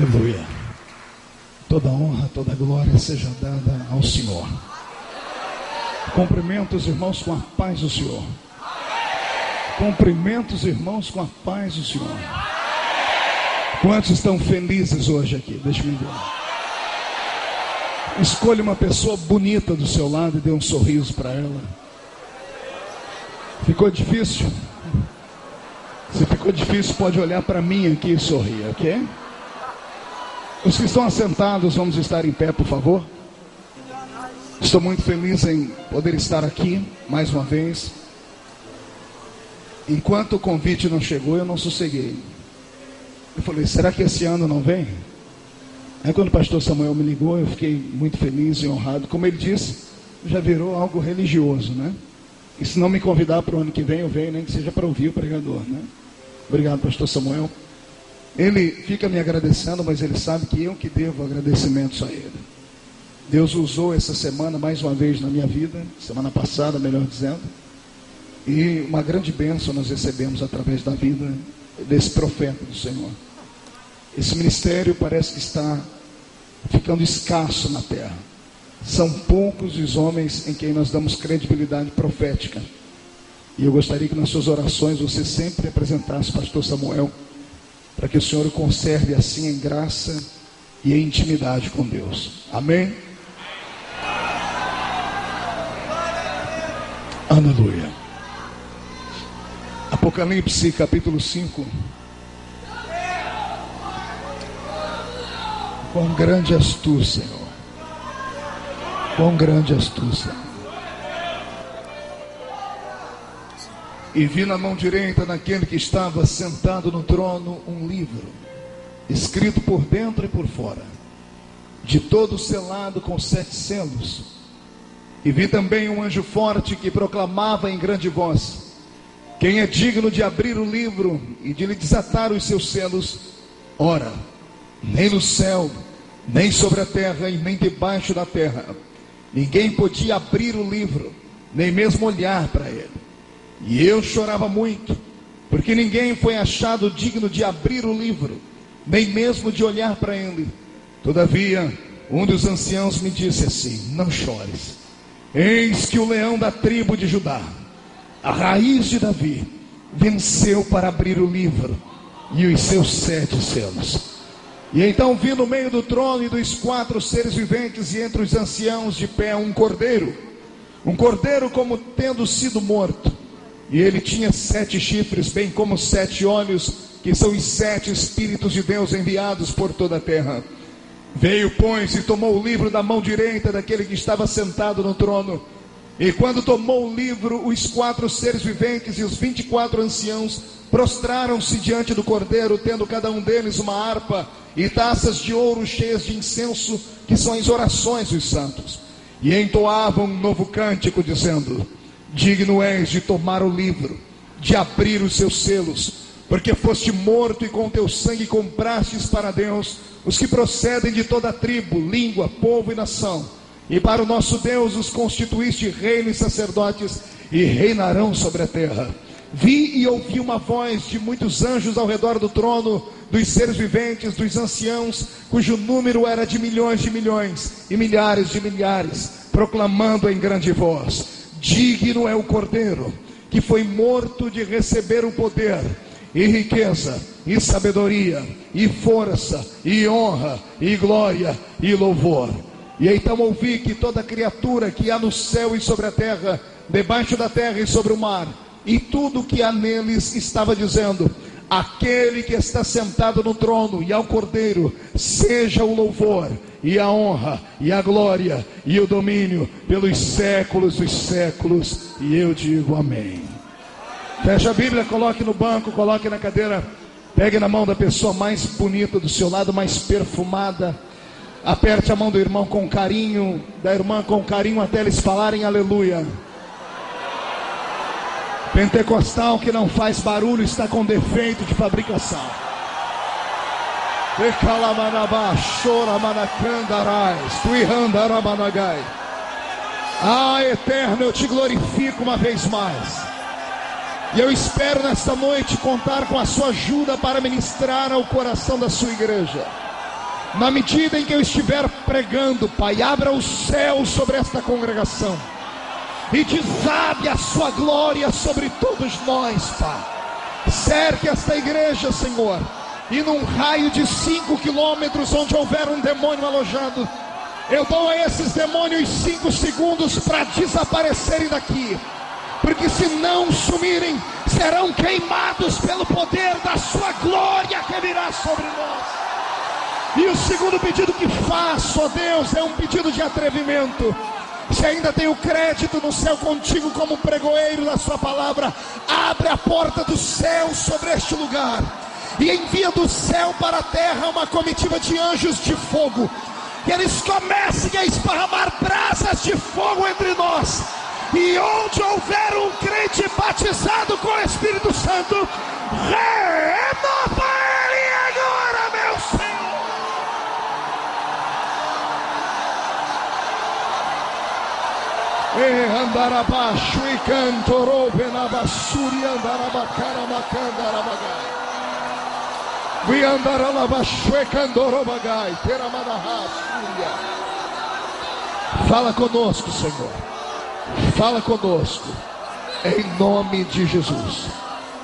Aleluia. Toda honra, toda glória seja dada ao Senhor. Cumprimento os irmãos com a paz do Senhor. Cumprimento os irmãos com a paz do Senhor. Quantos estão felizes hoje aqui? Deixa-me ver. Escolha uma pessoa bonita do seu lado e dê um sorriso para ela. Ficou difícil? Se ficou difícil, pode olhar para mim aqui e sorrir, ok? Os que estão assentados, vamos estar em pé, por favor. Estou muito feliz em poder estar aqui mais uma vez. Enquanto o convite não chegou, eu não sosseguei. Eu falei, será que esse ano não vem? Aí quando o pastor Samuel me ligou, eu fiquei muito feliz e honrado. Como ele disse, já virou algo religioso, né? E se não me convidar para o ano que vem, eu venho, nem que seja para ouvir o pregador, né? Obrigado, pastor Samuel. Ele fica me agradecendo, mas ele sabe que eu que devo agradecimentos a ele. Deus usou essa semana mais uma vez na minha vida, semana passada, melhor dizendo, e uma grande bênção nós recebemos através da vida desse profeta do Senhor. Esse ministério parece que está ficando escasso na terra. São poucos os homens em quem nós damos credibilidade profética. E eu gostaria que nas suas orações você sempre apresentasse o pastor Samuel, para que o Senhor o conserve assim em graça e em intimidade com Deus. Amém? Aleluia. Apocalipse capítulo 5. Quão grande és tu, Senhor. Quão grande és tu, Senhor. E vi na mão direita daquele que estava sentado no trono um livro, escrito por dentro e por fora, de todo selado com 7 selos. E vi também um anjo forte que proclamava em grande voz: quem é digno de abrir o livro e de lhe desatar os seus selos? Ora, nem no céu, nem sobre a terra e nem debaixo da terra, ninguém podia abrir o livro, nem mesmo olhar para ele. E eu chorava muito, porque ninguém foi achado digno de abrir o livro, nem mesmo de olhar para ele. Todavia, um dos anciãos me disse assim: não chores, eis que o leão da tribo de Judá, a raiz de Davi, venceu para abrir o livro e os seus 7 selos. E então vi no meio do trono e dos 4 seres viventes e entre os anciãos de pé um cordeiro como tendo sido morto. E ele tinha 7 chifres, bem como 7 olhos, que são os 7 Espíritos de Deus enviados por toda a terra. Veio, pois, e tomou o livro da mão direita daquele que estava sentado no trono. E quando tomou o livro, os 4 seres viventes e os 24 anciãos prostraram-se diante do cordeiro, tendo cada um deles uma harpa e taças de ouro cheias de incenso, que são as orações dos santos. E entoavam um novo cântico, dizendo: digno és de tomar o livro, de abrir os seus selos, porque foste morto e com teu sangue comprastes para Deus os que procedem de toda tribo, língua, povo e nação. E para o nosso Deus os constituíste reino e sacerdotes, e reinarão sobre a terra. Vi e ouvi uma voz de muitos anjos ao redor do trono, dos seres viventes, dos anciãos, cujo número era de milhões e milhares de milhares, proclamando em grande voz: digno é o cordeiro que foi morto de receber o poder, e riqueza, e sabedoria, e força, e honra, e glória, e louvor. E então ouvi que toda criatura que há no céu e sobre a terra, debaixo da terra e sobre o mar, e tudo que há neles, estava dizendo: aquele que está sentado no trono e ao cordeiro, seja o louvor, e a honra, e a glória, e o domínio, pelos séculos dos séculos. E eu digo amém. Feche a Bíblia, coloque no banco, coloque na cadeira, pegue na mão da pessoa mais bonita do seu lado, mais perfumada. Aperte a mão do irmão com carinho, da irmã com carinho, até eles falarem aleluia. Pentecostal que não faz barulho está com defeito de fabricação. Ah, eterno, eu te glorifico uma vez mais. E eu espero nesta noite contar com a sua ajuda para ministrar ao coração da sua igreja. Na medida em que eu estiver pregando, Pai, abra o céu sobre esta congregação e desabe a sua glória sobre todos nós, Pai. Cerque esta igreja, Senhor, e num raio de 5 quilômetros onde houver um demônio alojado, eu dou a esses demônios 5 segundos para desaparecerem daqui, porque se não sumirem, serão queimados pelo poder da sua glória que virá sobre nós. E o segundo pedido que faço, ó Deus, é um pedido de atrevimento. Se ainda tenho crédito no céu contigo como pregoeiro da sua palavra, abre a porta do céu sobre este lugar e envia do céu para a terra uma comitiva de anjos de fogo, que eles comecem a esparramar brasas de fogo entre nós, e onde houver um crente batizado com o Espírito Santo, renova ele agora, meu Senhor. E andar abaixo e cantorou benabassuri andar abacara macanda arabagai. Vi andar abaixo e cantorou bagai teramanahá súria. Fala conosco, Senhor. Fala conosco. Em nome de Jesus.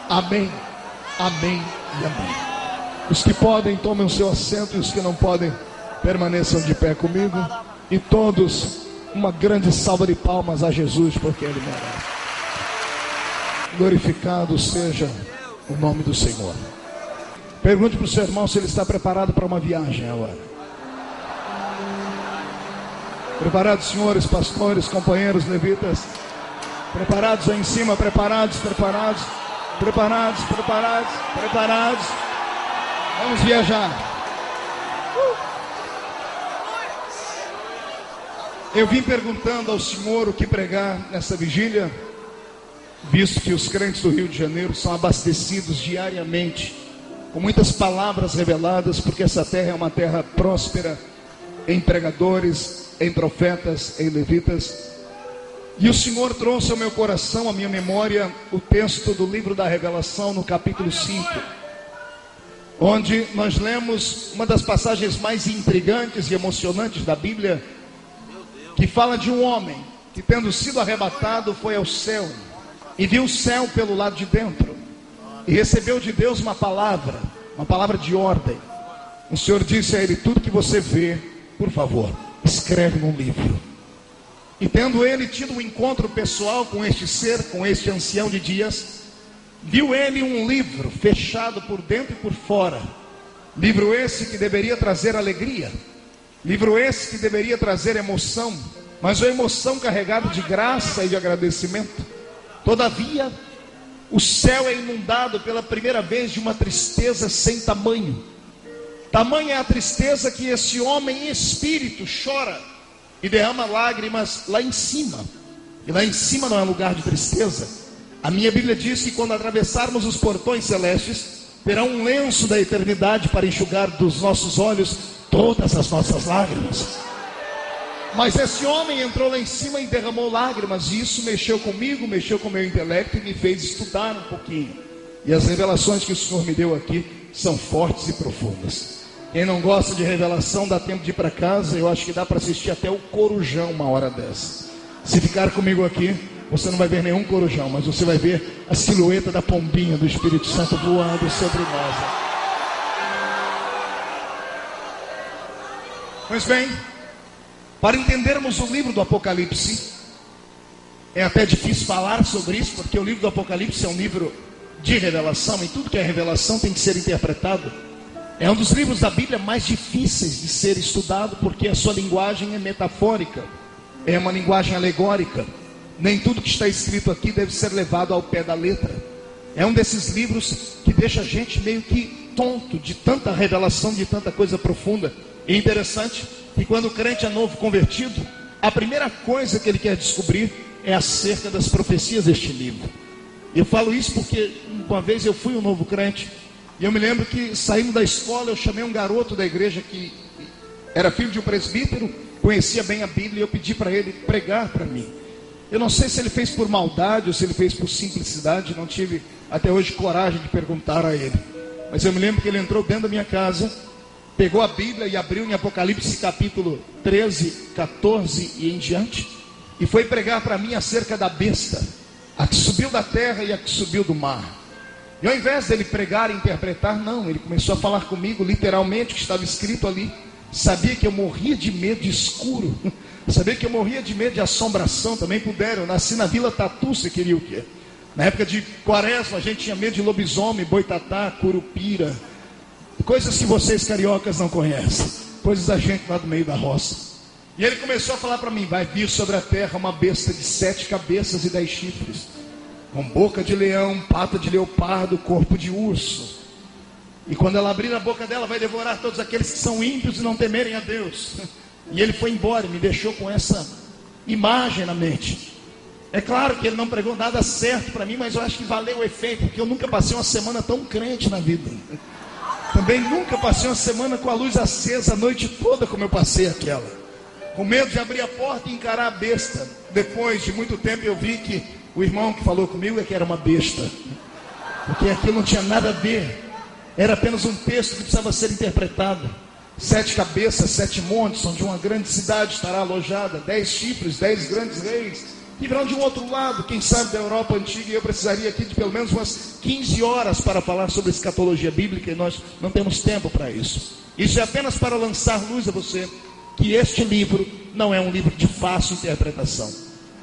Amém. Amém e amém. Os que podem, tomem o seu assento, e os que não podem, permaneçam de pé comigo. E todos, uma grande salva de palmas a Jesus, porque Ele merece. Glorificado seja o nome do Senhor. Pergunte para o seu irmão se ele está preparado para uma viagem agora. Preparados, senhores, pastores, companheiros, levitas? Preparados aí em cima, preparados, preparados, preparados, preparados, preparados. Vamos viajar. Eu vim perguntando ao Senhor o que pregar nessa vigília, visto que os crentes do Rio de Janeiro são abastecidos diariamente com muitas palavras reveladas, porque essa terra é uma terra próspera em pregadores, em profetas, em levitas. E o Senhor trouxe ao meu coração, à minha memória, o texto do livro da Revelação, no capítulo 5, onde nós lemos uma das passagens mais intrigantes e emocionantes da Bíblia, que fala de um homem que, tendo sido arrebatado, foi ao céu e viu o céu pelo lado de dentro e recebeu de Deus uma palavra de ordem. O Senhor disse a ele: tudo que você vê, por favor, escreve num livro. E tendo ele tido um encontro pessoal com este ser, com este ancião de dias, viu ele um livro fechado por dentro e por fora. Livro esse que deveria trazer alegria, livro esse que deveria trazer emoção, mas uma emoção carregada de graça e de agradecimento. Todavia, o céu é inundado pela primeira vez de uma tristeza sem tamanho. Tamanha é a tristeza que esse homem em espírito chora e derrama lágrimas lá em cima. E lá em cima não é lugar de tristeza. A minha Bíblia diz que quando atravessarmos os portões celestes, terá um lenço da eternidade para enxugar dos nossos olhos todas as nossas lágrimas. Mas esse homem entrou lá em cima e derramou lágrimas, e isso mexeu comigo, mexeu com o meu intelecto e me fez estudar um pouquinho. E as revelações que o Senhor me deu aqui são fortes e profundas. Quem não gosta de revelação, dá tempo de ir para casa. Eu acho que dá para assistir até o Corujão uma hora dessa. Se ficar comigo aqui, você não vai ver nenhum corujão, mas você vai ver a silhueta da pombinha do Espírito Santo voando sobre nós. Pois bem, para entendermos o livro do Apocalipse, é até difícil falar sobre isso, porque o livro do Apocalipse é um livro de revelação, e tudo que é revelação tem que ser interpretado. É um dos livros da Bíblia mais difíceis de ser estudado, porque a sua linguagem é metafórica, é uma linguagem alegórica. Nem tudo que está escrito aqui deve ser levado ao pé da letra. É um desses livros que deixa a gente meio que tonto de tanta revelação, de tanta coisa profunda. E interessante que quando o crente é novo convertido, a primeira coisa que ele quer descobrir é acerca das profecias deste livro. Eu falo isso porque uma vez eu fui um novo crente, e eu me lembro que saindo da escola eu chamei um garoto da igreja que era filho de um presbítero, conhecia bem a Bíblia, e eu pedi para ele pregar para mim. Eu não sei se ele fez por maldade ou se ele fez por simplicidade, não tive até hoje coragem de perguntar a ele. Mas eu me lembro que ele entrou dentro da minha casa, pegou a Bíblia e abriu em Apocalipse capítulo 13, 14 e em diante, e foi pregar para mim acerca da besta, a que subiu da terra e a que subiu do mar. E ao invés dele pregar e interpretar, não, ele começou a falar comigo literalmente o que estava escrito ali. Sabia que eu morria de medo de escuro, sabia que eu morria de medo de assombração. Também puderam, eu nasci na Vila Tatu, você queria o quê? Na época de Quaresma a gente tinha medo de lobisomem, boitatá, curupira, coisas que vocês cariocas não conhecem, coisas da gente lá do meio da roça. E ele começou a falar para mim: vai vir sobre a terra uma besta de 7 cabeças e 10 chifres, com boca de leão, pata de leopardo, corpo de urso. E quando ela abrir a boca dela, vai devorar todos aqueles que são ímpios e não temerem a Deus. E ele foi embora e me deixou com essa imagem na mente. É claro que ele não pregou nada certo para mim, mas eu acho que valeu o efeito, porque eu nunca passei uma semana tão crente na vida. Também nunca passei uma semana com a luz acesa a noite toda como eu passei aquela, com medo de abrir a porta e encarar a besta. Depois de muito tempo eu vi que o irmão que falou comigo é que era uma besta, porque aquilo não tinha nada a ver. Era apenas um texto que precisava ser interpretado. 7 cabeças, 7 montes, onde uma grande cidade estará alojada, 10 chifres, 10 grandes reis, que virão de um outro lado, quem sabe da Europa antiga. E eu precisaria aqui de pelo menos umas 15 horas para falar sobre escatologia bíblica, e nós não temos tempo para isso. Isso é apenas para lançar luz a você, que este livro não é um livro de fácil interpretação.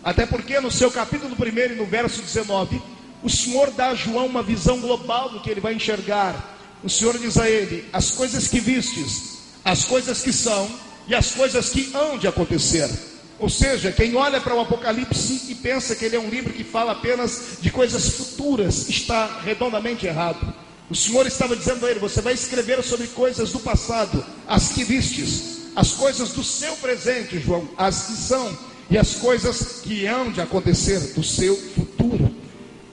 Até porque no seu capítulo 1 e no verso 19, o Senhor dá a João uma visão global do que ele vai enxergar. O Senhor diz a ele: as coisas que vistes, as coisas que são e as coisas que hão de acontecer. Ou seja, quem olha para o Apocalipse e pensa que ele é um livro que fala apenas de coisas futuras, está redondamente errado. O Senhor estava dizendo a ele: você vai escrever sobre coisas do passado, as que vistes, as coisas do seu presente, João, as que são, e as coisas que hão de acontecer do seu futuro.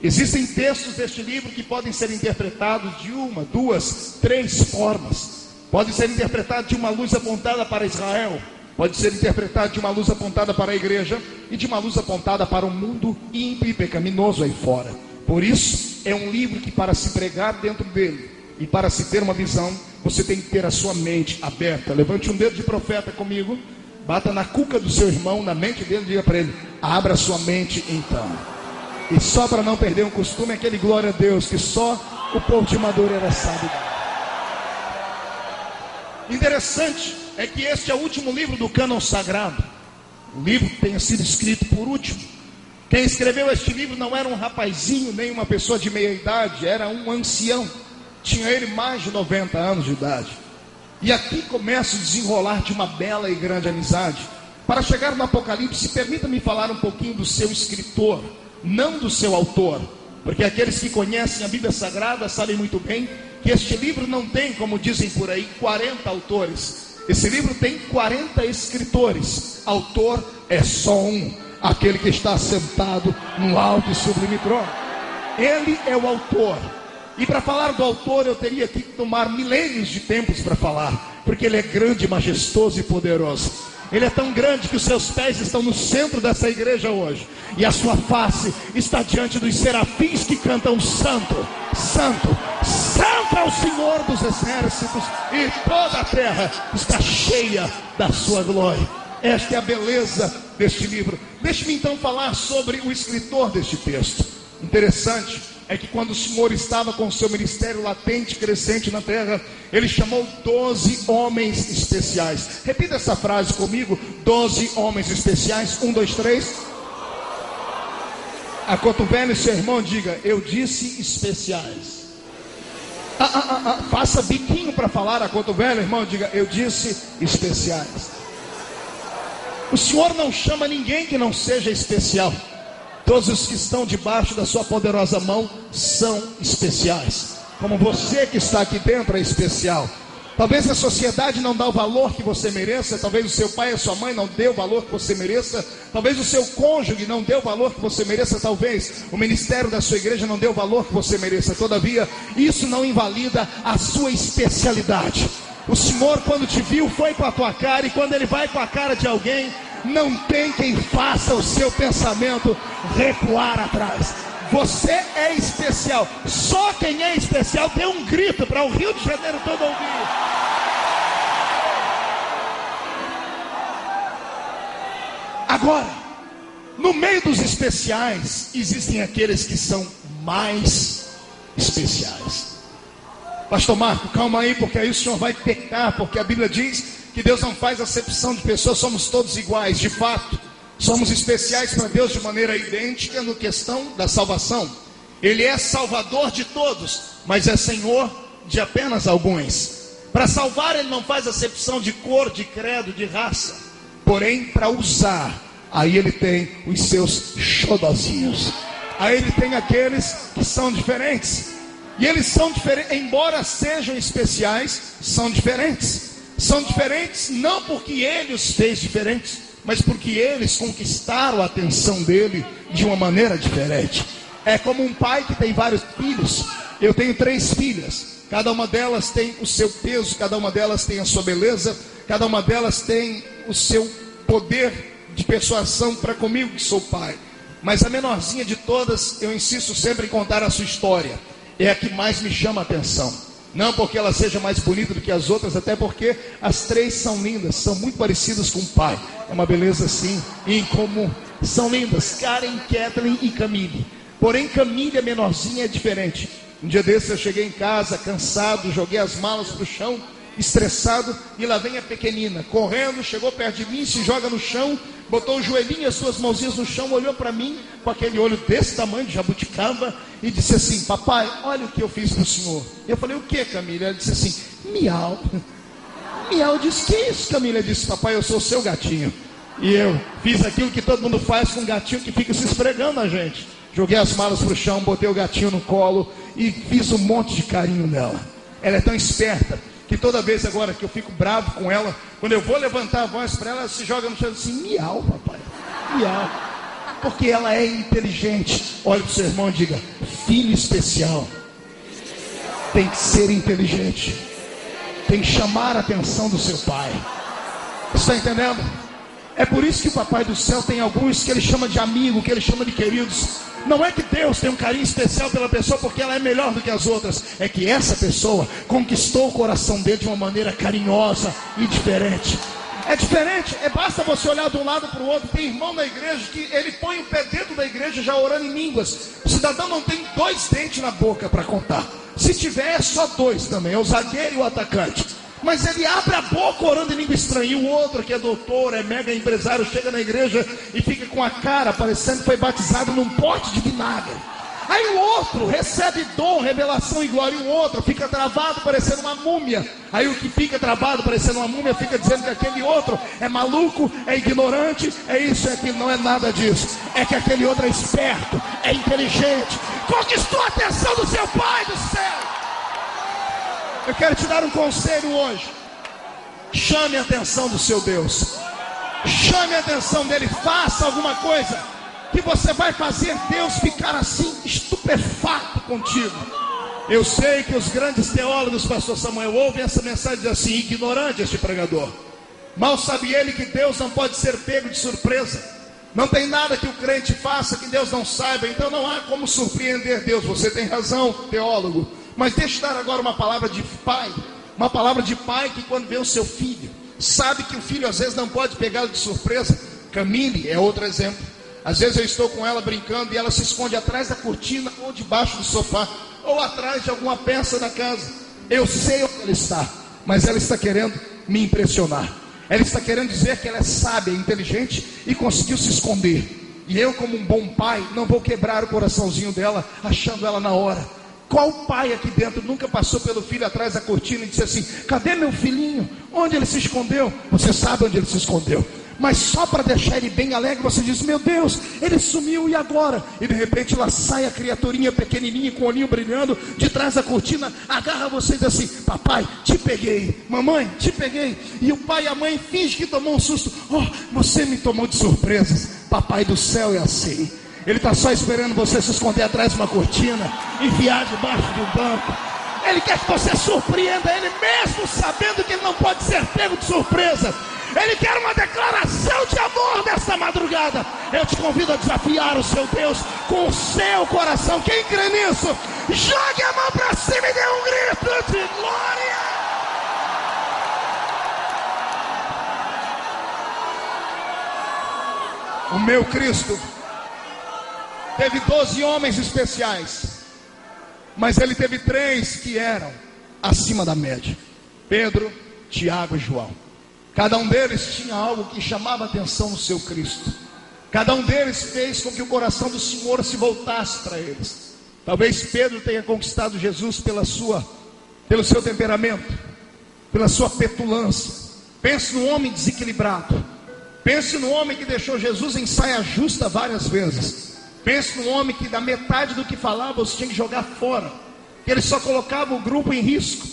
Existem textos deste livro que podem ser interpretados de uma, 2, 3 formas. Pode ser interpretado de uma luz apontada para Israel, pode ser interpretado de uma luz apontada para a igreja, e de uma luz apontada para o mundo ímpio e pecaminoso aí fora. Por isso, é um livro que, para se pregar dentro dele e para se ter uma visão, você tem que ter a sua mente aberta. Levante um dedo de profeta comigo, bata na cuca do seu irmão, na mente dele, e diga para ele: abra a sua mente então. E só para não perder um costume, aquele glória a Deus que só o povo de Madureira sabe. Interessante é que este é o último livro do cânon sagrado. O livro tenha sido escrito por último. Quem escreveu este livro não era um rapazinho, nem uma pessoa de meia idade, era um ancião. Tinha ele mais de 90 anos de idade. E aqui começa o desenrolar de uma bela e grande amizade. Para chegar no Apocalipse, permita-me falar um pouquinho do seu escritor, não do seu autor, porque aqueles que conhecem a Bíblia Sagrada sabem muito bem que este livro não tem, como dizem por aí, 40 autores. Esse livro tem 40 escritores. Autor é só um, aquele que está sentado no alto e sublime trono. Ele é o autor. E para falar do autor eu teria que tomar milênios de tempos para falar, porque ele é grande, majestoso e poderoso. Ele é tão grande que os seus pés estão no centro dessa igreja hoje, e a sua face está diante dos serafins que cantam: santo, santo, santo é o Senhor dos exércitos, e toda a terra está cheia da sua glória. Esta é a beleza deste livro. Deixe-me então falar sobre o escritor deste texto. Interessante é que quando o Senhor estava com o seu ministério latente, crescente na terra, ele chamou 12 homens especiais. Repita essa frase comigo: 12 homens especiais. 1, 2, 3. Acotovele seu irmão, diga: eu disse especiais. Faça biquinho para falar. Acotovele, irmão, diga: eu disse especiais. O Senhor não chama ninguém que não seja especial. Todos os que estão debaixo da sua poderosa mão são especiais. Como você que está aqui dentro é especial. Talvez a sociedade não dá o valor que você mereça. Talvez o seu pai e a sua mãe não dê o valor que você mereça. Talvez o seu cônjuge não dê o valor que você mereça. Talvez o ministério da sua igreja não dê o valor que você mereça. Todavia, isso não invalida a sua especialidade. O Senhor, quando te viu, foi com a tua cara. E quando Ele vai com a cara de alguém, não tem quem faça o seu pensamento recuar atrás. Você é especial. Só quem é especial, dê um grito para o Rio de Janeiro todo ouvir. Agora, no meio dos especiais, existem aqueles que são mais especiais. Pastor Marco, calma aí, porque aí o senhor vai pecar, porque a Bíblia diz que Deus não faz acepção de pessoas, somos todos iguais. De fato, somos especiais para Deus de maneira idêntica no questão da salvação. Ele é salvador de todos, mas é Senhor de apenas alguns. Para salvar, Ele não faz acepção de cor, de credo, de raça. Porém, para usar, aí Ele tem os seus xodozinhos. Aí Ele tem aqueles que são diferentes. E eles são diferentes, embora sejam especiais, são diferentes. São diferentes não porque Ele os fez diferentes, mas porque eles conquistaram a atenção dEle de uma maneira diferente. É como um pai que tem vários filhos. Eu tenho 3 filhas. Cada uma delas tem o seu peso, cada uma delas tem a sua beleza, cada uma delas tem o seu poder de persuasão para comigo que sou pai. Mas a menorzinha de todas, eu insisto sempre em contar a sua história. É a que mais me chama a atenção. Não porque ela seja mais bonita do que as outras, até porque as 3 são lindas, são muito parecidas com o pai. É uma beleza assim, incomum. São lindas, Karen, Kathleen e Camille. Porém, Camille, a menorzinha, é diferente. Um dia desses eu cheguei em casa, cansado, joguei as malas para o chão, estressado, e lá vem a pequenina, correndo, chegou perto de mim, se joga no chão, botou o joelhinho e as suas mãozinhas no chão, olhou para mim, com aquele olho desse tamanho, de jabuticaba, e disse assim: papai, olha o que eu fiz para o senhor. Eu falei: o que, Camila? Ela disse assim: miau. Miau. Eu disse: que isso, Camila? Ela disse: papai, eu sou o seu gatinho. E eu fiz aquilo que todo mundo faz com um gatinho que fica se esfregando na gente. Joguei as malas para o chão, botei o gatinho no colo e fiz um monte de carinho nela. Ela é tão esperta que toda vez agora que eu fico bravo com ela, quando eu vou levantar a voz para ela, ela se joga no chão e diz assim: miau, papai, miau. Porque ela é inteligente. Olha para o seu irmão e diga: filho especial tem que ser inteligente, tem que chamar a atenção do seu pai. Está entendendo? É por isso que o papai do céu tem alguns que ele chama de amigo, que ele chama de queridos. Não é que Deus tem um carinho especial pela pessoa porque ela é melhor do que as outras. É que essa pessoa conquistou o coração dele de uma maneira carinhosa e diferente. É diferente, basta você olhar de um lado para o outro. Tem irmão na igreja que ele põe o pé dentro da igreja já orando em línguas. O cidadão não tem 2 dentes na boca para contar. Se tiver, é só 2 também, é o zagueiro e o atacante. Mas ele abre a boca orando em língua estranha. E o outro que é doutor, é mega empresário, chega na igreja e fica com a cara parecendo que foi batizado num pote de vinagre. Aí o outro recebe dom, revelação e glória. E o outro fica travado parecendo uma múmia. Aí o que fica travado parecendo uma múmia fica dizendo que aquele outro é maluco, é ignorante, é isso, é aquilo. Não é nada disso. É que aquele outro é esperto, é inteligente, conquistou a atenção do seu pai do céu. Eu quero te dar um conselho hoje. Chame a atenção do seu Deus. Chame a atenção dele. Faça alguma coisa que você vai fazer Deus ficar assim, estupefato contigo. Eu sei que os grandes teólogos, pastor Samuel, ouvem essa mensagem e dizem assim: ignorante este pregador. Mal sabe ele que Deus não pode ser pego de surpresa. Não tem nada que o crente faça que Deus não saiba. Então não há como surpreender Deus. Você tem razão, teólogo. Mas deixa eu dar agora uma palavra de pai. Uma palavra de pai que quando vê o seu filho, sabe que o filho às vezes não pode pegá-lo de surpresa. Camille é outro exemplo. Às vezes eu estou com ela brincando e ela se esconde atrás da cortina, ou debaixo do sofá, ou atrás de alguma peça da casa. Eu sei onde ela está, mas ela está querendo me impressionar. Ela está querendo dizer que ela é sábia, inteligente e conseguiu se esconder. E eu, como um bom pai, não vou quebrar o coraçãozinho dela achando ela na hora. Qual pai aqui dentro nunca passou pelo filho atrás da cortina e disse assim: cadê meu filhinho? Onde ele se escondeu? Você sabe onde ele se escondeu. Mas só para deixar ele bem alegre, você diz: meu Deus, ele sumiu, e agora? E de repente lá sai a criaturinha pequenininha com o olhinho brilhando de trás da cortina, agarra você e diz assim: papai, te peguei, mamãe, te peguei. E o pai e a mãe fingem que tomou um susto: oh, você me tomou de surpresas. Papai do céu é assim. Ele está só esperando você se esconder atrás de uma cortina, enfiar debaixo de um banco. Ele quer que você surpreenda ele, mesmo sabendo que ele não pode ser pego de surpresa. Ele quer uma declaração de amor nessa madrugada. Eu te convido a desafiar o seu Deus com o seu coração. Quem crê nisso, jogue a mão para cima e dê um grito de glória. O meu Cristo teve 12 homens especiais, mas ele teve 3 que eram acima da média: Pedro, Tiago e João. Cada um deles tinha algo que chamava a atenção no seu Cristo. Cada um deles fez com que o coração do Senhor se voltasse para eles. Talvez Pedro tenha conquistado Jesus pelo seu temperamento, pela sua petulância. Pense no homem desequilibrado. Pense no homem que deixou Jesus em saia justa várias vezes. Pense no homem que da metade do que falava você tinha que jogar fora, que ele só colocava o grupo em risco.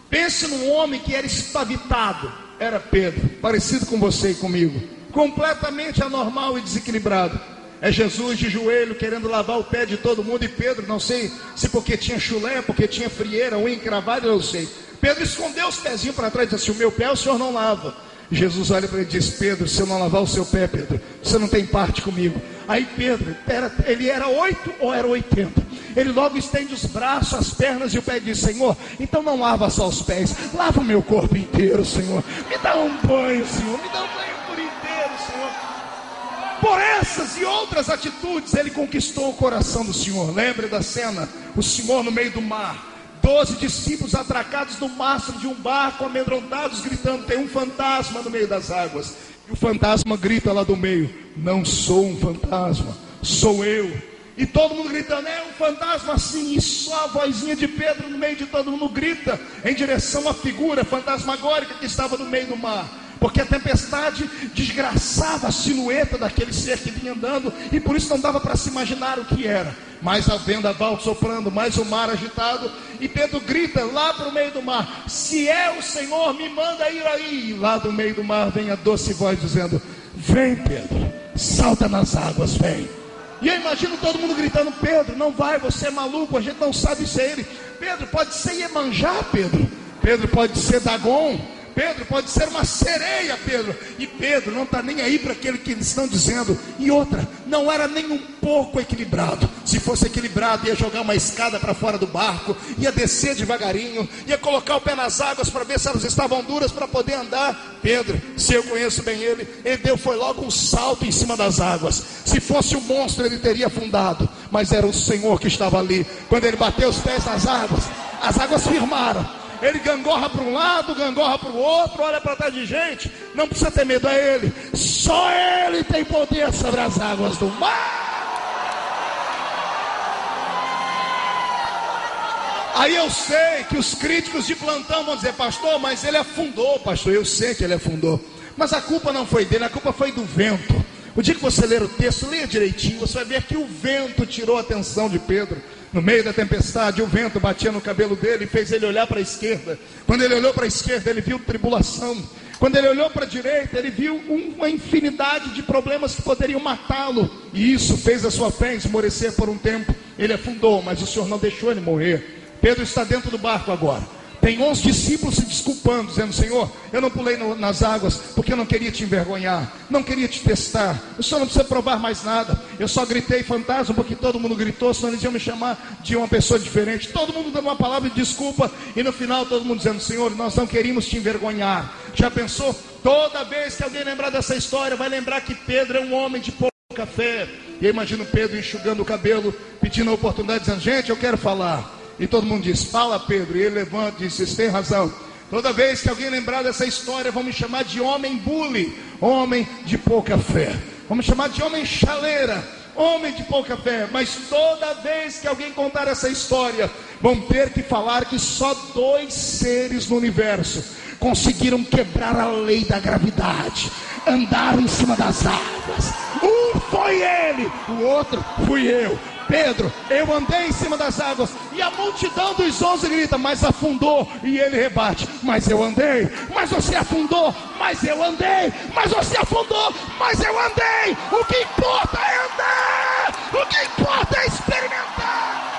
Pense num homem que era espavitado. Era Pedro, parecido com você e comigo, completamente anormal e desequilibrado. É Jesus de joelho querendo lavar o pé de todo mundo, e Pedro, não sei se porque tinha chulé, porque tinha frieira, unha encravada, eu não sei. Pedro escondeu os pezinhos para trás e disse assim: o meu pé o senhor não lava. Jesus olha para ele e diz: Pedro, se eu não lavar o seu pé, Pedro, você não tem parte comigo. Aí Pedro, ele era 8 ou era 80? Ele logo estende os braços, as pernas e o pé e diz: Senhor, então não lava só os pés, lava o meu corpo inteiro, Senhor. Me dá um banho, Senhor, me dá um banho por inteiro, Senhor. Por essas e outras atitudes ele conquistou o coração do Senhor. Lembre da cena, o Senhor no meio do mar, 12 discípulos atracados no mastro de um barco, amedrontados, gritando: tem um fantasma no meio das águas. E o fantasma grita lá do meio: não sou um fantasma, sou eu. E todo mundo gritando: é um fantasma sim. E só a vozinha de Pedro no meio de todo mundo grita em direção à figura fantasmagórica que estava no meio do mar, porque a tempestade desgraçava a silhueta daquele ser que vinha andando, e por isso não dava para se imaginar o que era. Mais a vendaval soprando, mais o mar agitado, e Pedro grita lá para o meio do mar: se é o Senhor, me manda ir aí. E lá do meio do mar vem a doce voz dizendo: vem Pedro, salta nas águas, vem. E eu imagino todo mundo gritando: Pedro, não vai, você é maluco, a gente não sabe se é ele. Pedro, pode ser Iemanjá, Pedro. Pedro, pode ser Dagon. Pedro, pode ser uma sereia, Pedro. E Pedro não está nem aí para aquele que eles estão dizendo. E outra, não era nem um pouco equilibrado. Se fosse equilibrado, ia jogar uma escada para fora do barco, ia descer devagarinho, ia colocar o pé nas águas para ver se elas estavam duras para poder andar. Pedro, se eu conheço bem ele deu foi logo um salto em cima das águas. Se fosse um monstro, ele teria afundado, mas era o Senhor que estava ali. Quando ele bateu os pés nas águas, as águas firmaram. Ele gangorra para um lado, gangorra para o outro, olha para trás de gente. Não precisa ter medo, é ele. Só ele tem poder sobre as águas do mar. Aí eu sei que os críticos de plantão vão dizer: pastor, mas ele afundou. Pastor, eu sei que ele afundou, mas a culpa não foi dele, a culpa foi do vento. O dia que você ler o texto, leia direitinho, você vai ver que o vento tirou a atenção de Pedro. No meio da tempestade, o vento batia no cabelo dele e fez ele olhar para a esquerda. Quando ele olhou para a esquerda, ele viu tribulação. Quando ele olhou para a direita, ele viu uma infinidade de problemas que poderiam matá-lo. E isso fez a sua fé esmorecer por um tempo. Ele afundou, mas o Senhor não deixou ele morrer. Pedro está dentro do barco agora. Tem 11 discípulos se desculpando, dizendo: Senhor, eu não pulei nas águas porque eu não queria te envergonhar, não queria te testar. O Senhor não precisa provar mais nada. Eu só gritei fantasma porque todo mundo gritou, senão eles iam me chamar de uma pessoa diferente. Todo mundo dando uma palavra de desculpa, e no final todo mundo dizendo: Senhor, nós não queríamos te envergonhar. Já pensou? Toda vez que alguém lembrar dessa história, vai lembrar que Pedro é um homem de pouca fé. E eu imagino Pedro enxugando o cabelo, pedindo a oportunidade, dizendo: gente, eu quero falar. E todo mundo diz: fala, Pedro. E ele levanta e diz: vocês têm razão. Toda vez que alguém lembrar dessa história, vão me chamar de homem bully, homem de pouca fé. Vão me chamar de homem chaleira, homem de pouca fé. Mas toda vez que alguém contar essa história, vão ter que falar que só 2 seres no universo conseguiram quebrar a lei da gravidade, andaram em cima das águas. Um foi ele, o outro fui eu. Pedro, eu andei em cima das águas. E a multidão dos 11 grita: mas afundou. E ele rebate: mas eu andei. Mas você afundou. Mas eu andei. Mas você afundou. Mas eu andei. O que importa é andar. O que importa é experimentar.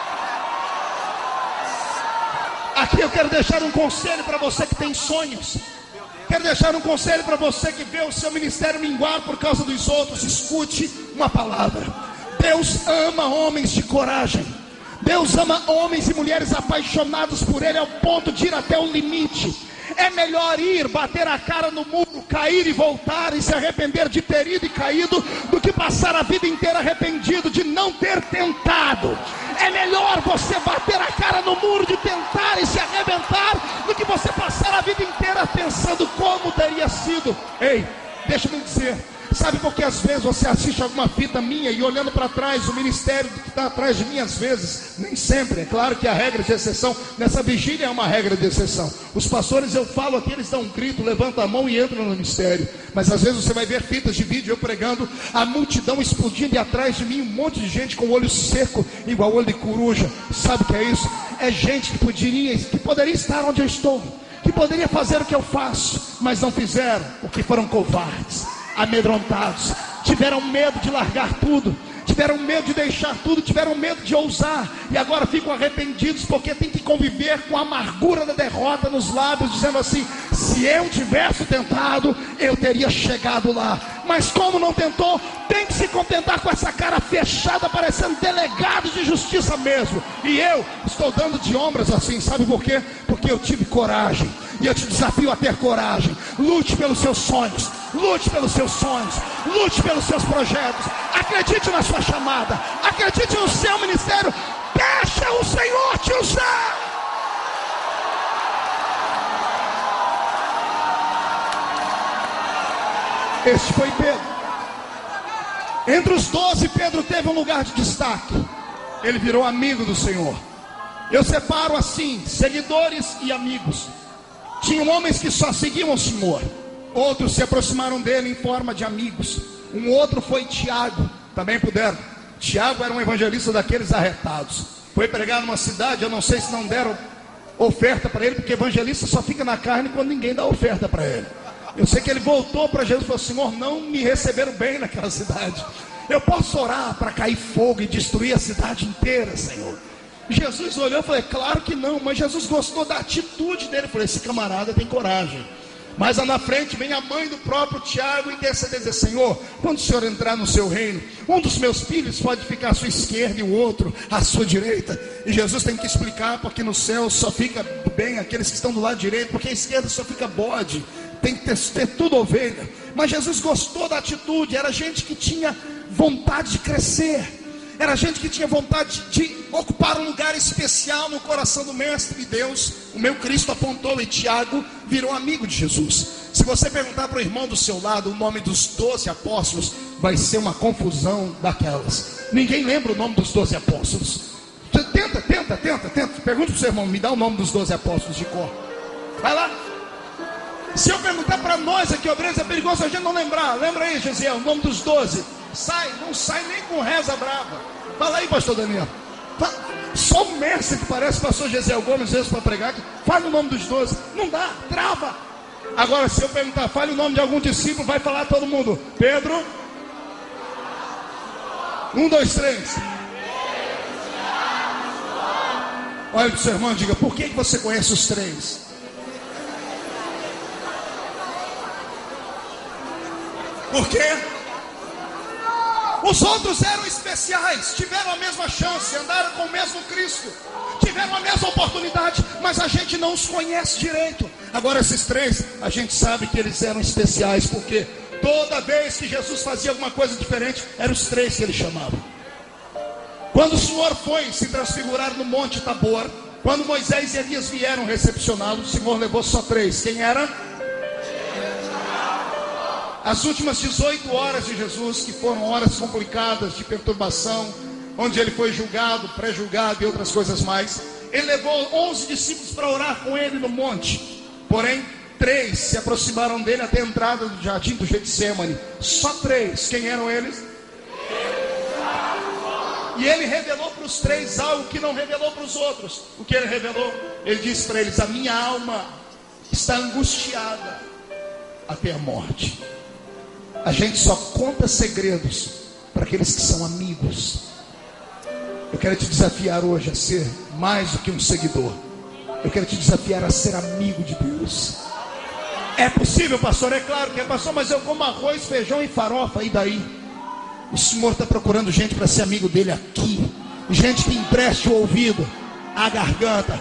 Aqui eu quero deixar um conselho para você que tem sonhos. Quero deixar um conselho para você que vê o seu ministério minguar por causa dos outros. Escute uma palavra. Deus ama homens de coragem. Deus ama homens e mulheres apaixonados por Ele ao ponto de ir até o limite. É melhor ir, bater a cara no muro, cair e voltar e se arrepender de ter ido e caído, do que passar a vida inteira arrependido de não ter tentado. É melhor você bater a cara no muro de tentar e se arrebentar, do que você passar a vida inteira pensando como teria sido. Ei, deixa-me dizer, sabe por que às vezes você assiste alguma fita minha e olhando para trás, o ministério que está atrás de mim, às vezes, nem sempre, é claro que há regras de exceção, nessa vigília é uma regra de exceção. Os pastores, eu falo aqui, eles dão um grito, levantam a mão e entram no ministério. Mas às vezes você vai ver fitas de vídeo, eu pregando, a multidão explodindo e atrás de mim um monte de gente com o olho seco, igual olho de coruja. Sabe o que é isso? É gente que poderia estar onde eu estou, que poderia fazer o que eu faço, mas não fizeram, porque foram covardes, amedrontados, tiveram medo de largar tudo, tiveram medo de deixar tudo, tiveram medo de ousar, e agora ficam arrependidos porque tem que conviver com a amargura da derrota nos lábios, dizendo assim: se eu tivesse tentado, eu teria chegado lá. Mas como não tentou, tem que se contentar com essa cara fechada, parecendo delegados de justiça mesmo. E eu estou dando de ombros assim, sabe por quê? Porque eu tive coragem, e eu te desafio a ter coragem. Lute pelos seus sonhos, lute pelos seus sonhos, lute pelos seus projetos, acredite na sua chamada, acredite no seu ministério, deixa o Senhor te usar. Este foi Pedro. Entre os 12, Pedro teve um lugar de destaque. Ele virou amigo do Senhor. Eu separo assim, seguidores e amigos. Tinham homens que só seguiam o Senhor, outros se aproximaram dele em forma de amigos. Um outro foi Tiago, também puderam. Tiago era um evangelista daqueles arretados. Foi pregar numa cidade, eu não sei se não deram oferta para ele, porque evangelista só fica na carne quando ninguém dá oferta para ele. Eu sei que ele voltou para Jesus e falou: Senhor, não me receberam bem naquela cidade. Eu posso orar para cair fogo e destruir a cidade inteira, Senhor? Jesus olhou e falou: claro que não. Mas Jesus gostou da atitude dele. Falei: esse camarada tem coragem. Mas lá na frente vem a mãe do próprio Tiago interceder, dizer: Senhor, quando o Senhor entrar no seu reino, um dos meus filhos pode ficar à sua esquerda e o outro à sua direita. E Jesus tem que explicar, porque no céu só fica bem aqueles que estão do lado direito, porque à esquerda só fica bode, tem que ter tudo ovelha. Mas Jesus gostou da atitude. Era gente que tinha vontade de crescer, era gente que tinha vontade de ocupar um lugar especial no coração do Mestre. E Deus, o meu Cristo, apontou, e Tiago virou amigo de Jesus. Se você perguntar para o irmão do seu lado o nome dos 12 apóstolos, vai ser uma confusão daquelas. Ninguém lembra o nome dos 12 apóstolos. Tenta. Pergunta para o seu irmão: me dá o nome dos 12 apóstolos de cor. Vai lá. Se eu perguntar para nós aqui, obreiros, é perigoso a gente não lembrar. Lembra aí, Gesiel, o nome dos 12. Não sai nem com reza brava. Fala aí, pastor Daniel. Só o mestre que parece pastor Gesiel Gomes, às vezes, para pregar, fala o nome dos 12. Não dá, trava. Agora, se eu perguntar, fale o nome de algum discípulo, vai falar todo mundo. Pedro. 1, 2, 3. Olha para o seu irmão e diga: por que você conhece os 3? Por quê? Os outros eram especiais, tiveram a mesma chance, andaram com o mesmo Cristo, tiveram a mesma oportunidade, mas a gente não os conhece direito. Agora esses 3, a gente sabe que eles eram especiais, porque toda vez que Jesus fazia alguma coisa diferente, eram os 3 que ele chamava. Quando o Senhor foi se transfigurar no Monte Tabor, quando Moisés e Elias vieram recepcioná-lo, o Senhor levou só 3. Quem era? As últimas 18 horas de Jesus, que foram horas complicadas de perturbação, onde ele foi julgado, pré-julgado e outras coisas mais. Ele levou 11 discípulos para orar com ele no monte. Porém, 3 se aproximaram dele até a entrada do jardim do Getsêmani. Só 3. Quem eram eles? E ele revelou para os 3 algo que não revelou para os outros. O que ele revelou? Ele disse para eles: a minha alma está angustiada até a morte. A gente só conta segredos para aqueles que são amigos. Eu quero te desafiar hoje a ser mais do que um seguidor. Eu quero te desafiar a ser amigo de Deus. É possível, pastor? É claro que é, pastor, mas eu como arroz, feijão e farofa, e daí? O Senhor está procurando gente para ser amigo dele aqui. Gente que empreste o ouvido, a garganta,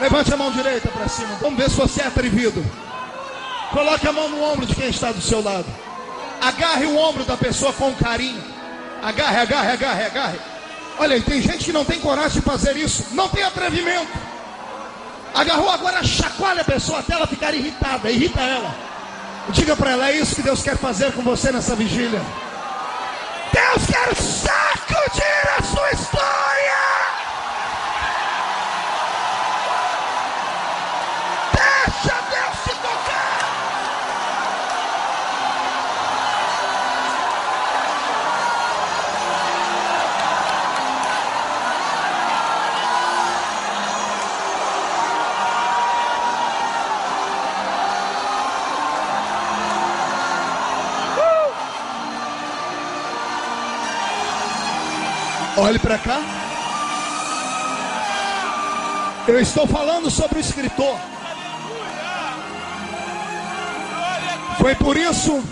Levante a mão direita para cima. Vamos ver se você é atrevido. Coloque a mão no ombro de quem está do seu lado. Agarre o ombro da pessoa com carinho. Agarre, agarre, agarre, agarre. Olha, tem gente que não tem coragem de fazer isso. Não tem atrevimento. Agarrou, agora chacoalha a pessoa até ela ficar irritada. Irrita ela. Diga para ela, é isso que Deus quer fazer com você nessa vigília. Deus quer sacudir a sua história. Deixa Deus te tocar. Olhe para cá. Eu estou falando sobre o escritor. Foi por isso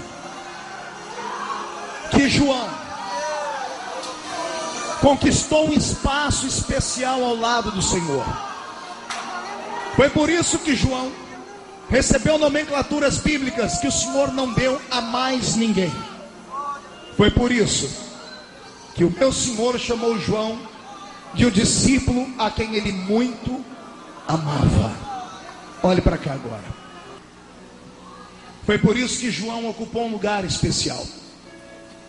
que João conquistou um espaço especial ao lado do Senhor. Foi por isso que João recebeu nomenclaturas bíblicas que o Senhor não deu a mais ninguém. Foi por isso que o meu Senhor chamou João de um discípulo a quem ele muito amava. Olhe para cá agora. Foi por isso que João ocupou um lugar especial.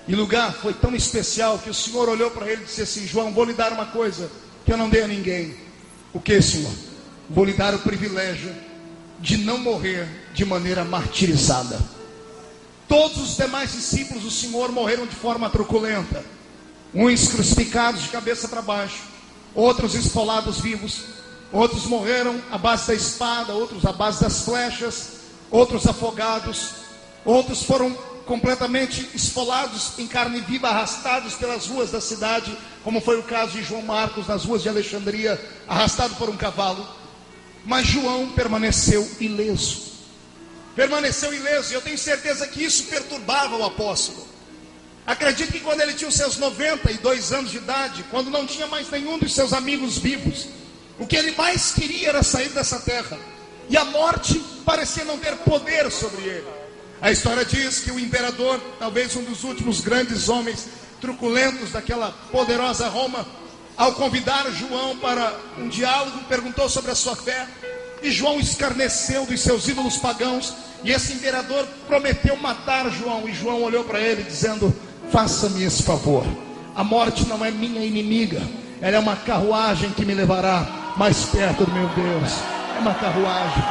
E o lugar foi tão especial que o Senhor olhou para ele e disse assim: João, vou lhe dar uma coisa que eu não dei a ninguém. O que, Senhor? Vou lhe dar o privilégio de não morrer de maneira martirizada. Todos os demais discípulos do Senhor morreram de forma truculenta. Uns crucificados de cabeça para baixo, outros esfolados vivos, outros morreram à base da espada, outros à base das flechas, outros afogados, outros foram completamente esfolados em carne viva, arrastados pelas ruas da cidade, como foi o caso de João Marcos nas ruas de Alexandria, arrastado por um cavalo. Mas João permaneceu ileso. Permaneceu ileso, e eu tenho certeza que isso perturbava o apóstolo. Acredito que quando ele tinha os seus 92 anos de idade, quando não tinha mais nenhum dos seus amigos vivos, o que ele mais queria era sair dessa terra. E a morte parecia não ter poder sobre ele. A história diz que o imperador, talvez um dos últimos grandes homens truculentos daquela poderosa Roma, ao convidar João para um diálogo, perguntou sobre a sua fé. E João escarneceu dos seus ídolos pagãos. E esse imperador prometeu matar João. E João olhou para ele dizendo: faça-me esse favor. A morte não é minha inimiga. Ela é uma carruagem que me levará mais perto do meu Deus. É uma carruagem.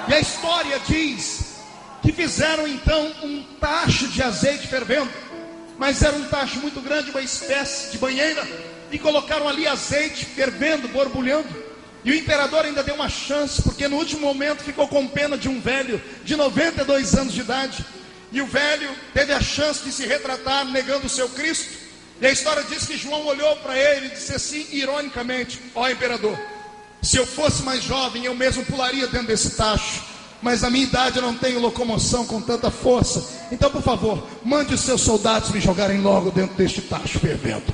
E a história diz que fizeram então um tacho de azeite fervendo. Mas era um tacho muito grande, uma espécie de banheira. E colocaram ali azeite fervendo, borbulhando. E o imperador ainda deu uma chance, porque no último momento ficou com pena de um velho de 92 anos de idade. E o velho teve a chance de se retratar negando o seu Cristo. E a história diz que João olhou para ele e disse assim, ironicamente: ó imperador, se eu fosse mais jovem eu mesmo pularia dentro desse tacho, mas na minha idade eu não tenho locomoção com tanta força. Então por favor, mande os seus soldados me jogarem logo dentro deste tacho fervendo.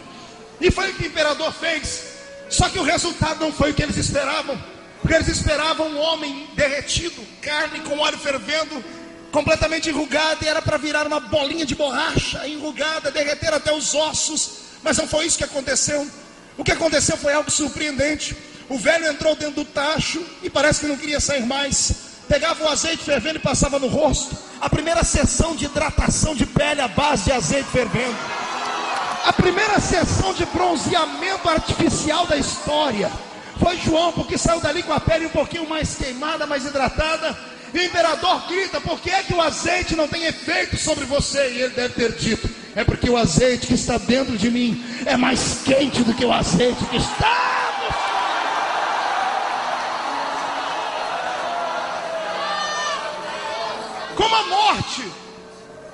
E foi o que o imperador fez. Só que o resultado não foi o que eles esperavam. Porque eles esperavam um homem derretido, carne com óleo fervendo, completamente enrugada, e era para virar uma bolinha de borracha, enrugada, derreter até os ossos. Mas não foi isso que aconteceu. O que aconteceu foi algo surpreendente. O velho entrou dentro do tacho e parece que não queria sair mais. Pegava o azeite fervendo e passava no rosto. A primeira sessão de hidratação de pele à base de azeite fervendo. A primeira sessão de bronzeamento artificial da história. Foi João, porque saiu dali com a pele um pouquinho mais queimada, mais hidratada. E o imperador grita: por que é que o azeite não tem efeito sobre você? E ele deve ter dito: é porque o azeite que está dentro de mim é mais quente do que o azeite que está. Como a morte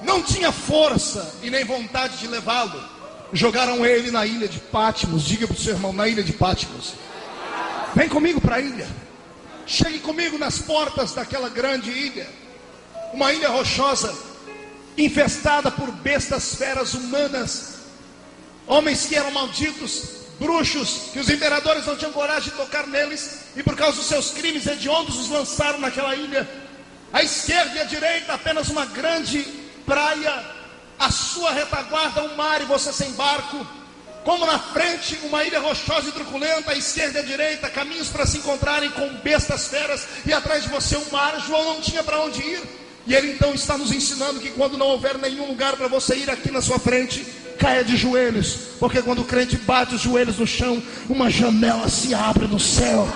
não tinha força e nem vontade de levá-lo, jogaram ele na ilha de Patmos. Diga para o seu irmão: na ilha de Patmos. Vem comigo para a ilha. Chegue comigo nas portas daquela grande ilha. Uma ilha rochosa, infestada por bestas feras humanas. Homens que eram malditos bruxos, que os imperadores não tinham coragem de tocar neles, e por causa dos seus crimes hediondos os lançaram naquela ilha. À esquerda e à direita apenas uma grande praia, à sua retaguarda um mar e você sem barco. Como na frente uma ilha rochosa e truculenta, à esquerda e à direita caminhos para se encontrarem com bestas feras, e atrás de você um mar. João não tinha para onde ir, e ele então está nos ensinando que quando não houver nenhum lugar para você ir aqui na sua frente, caia de joelhos, porque quando o crente bate os joelhos no chão, uma janela se abre no céu,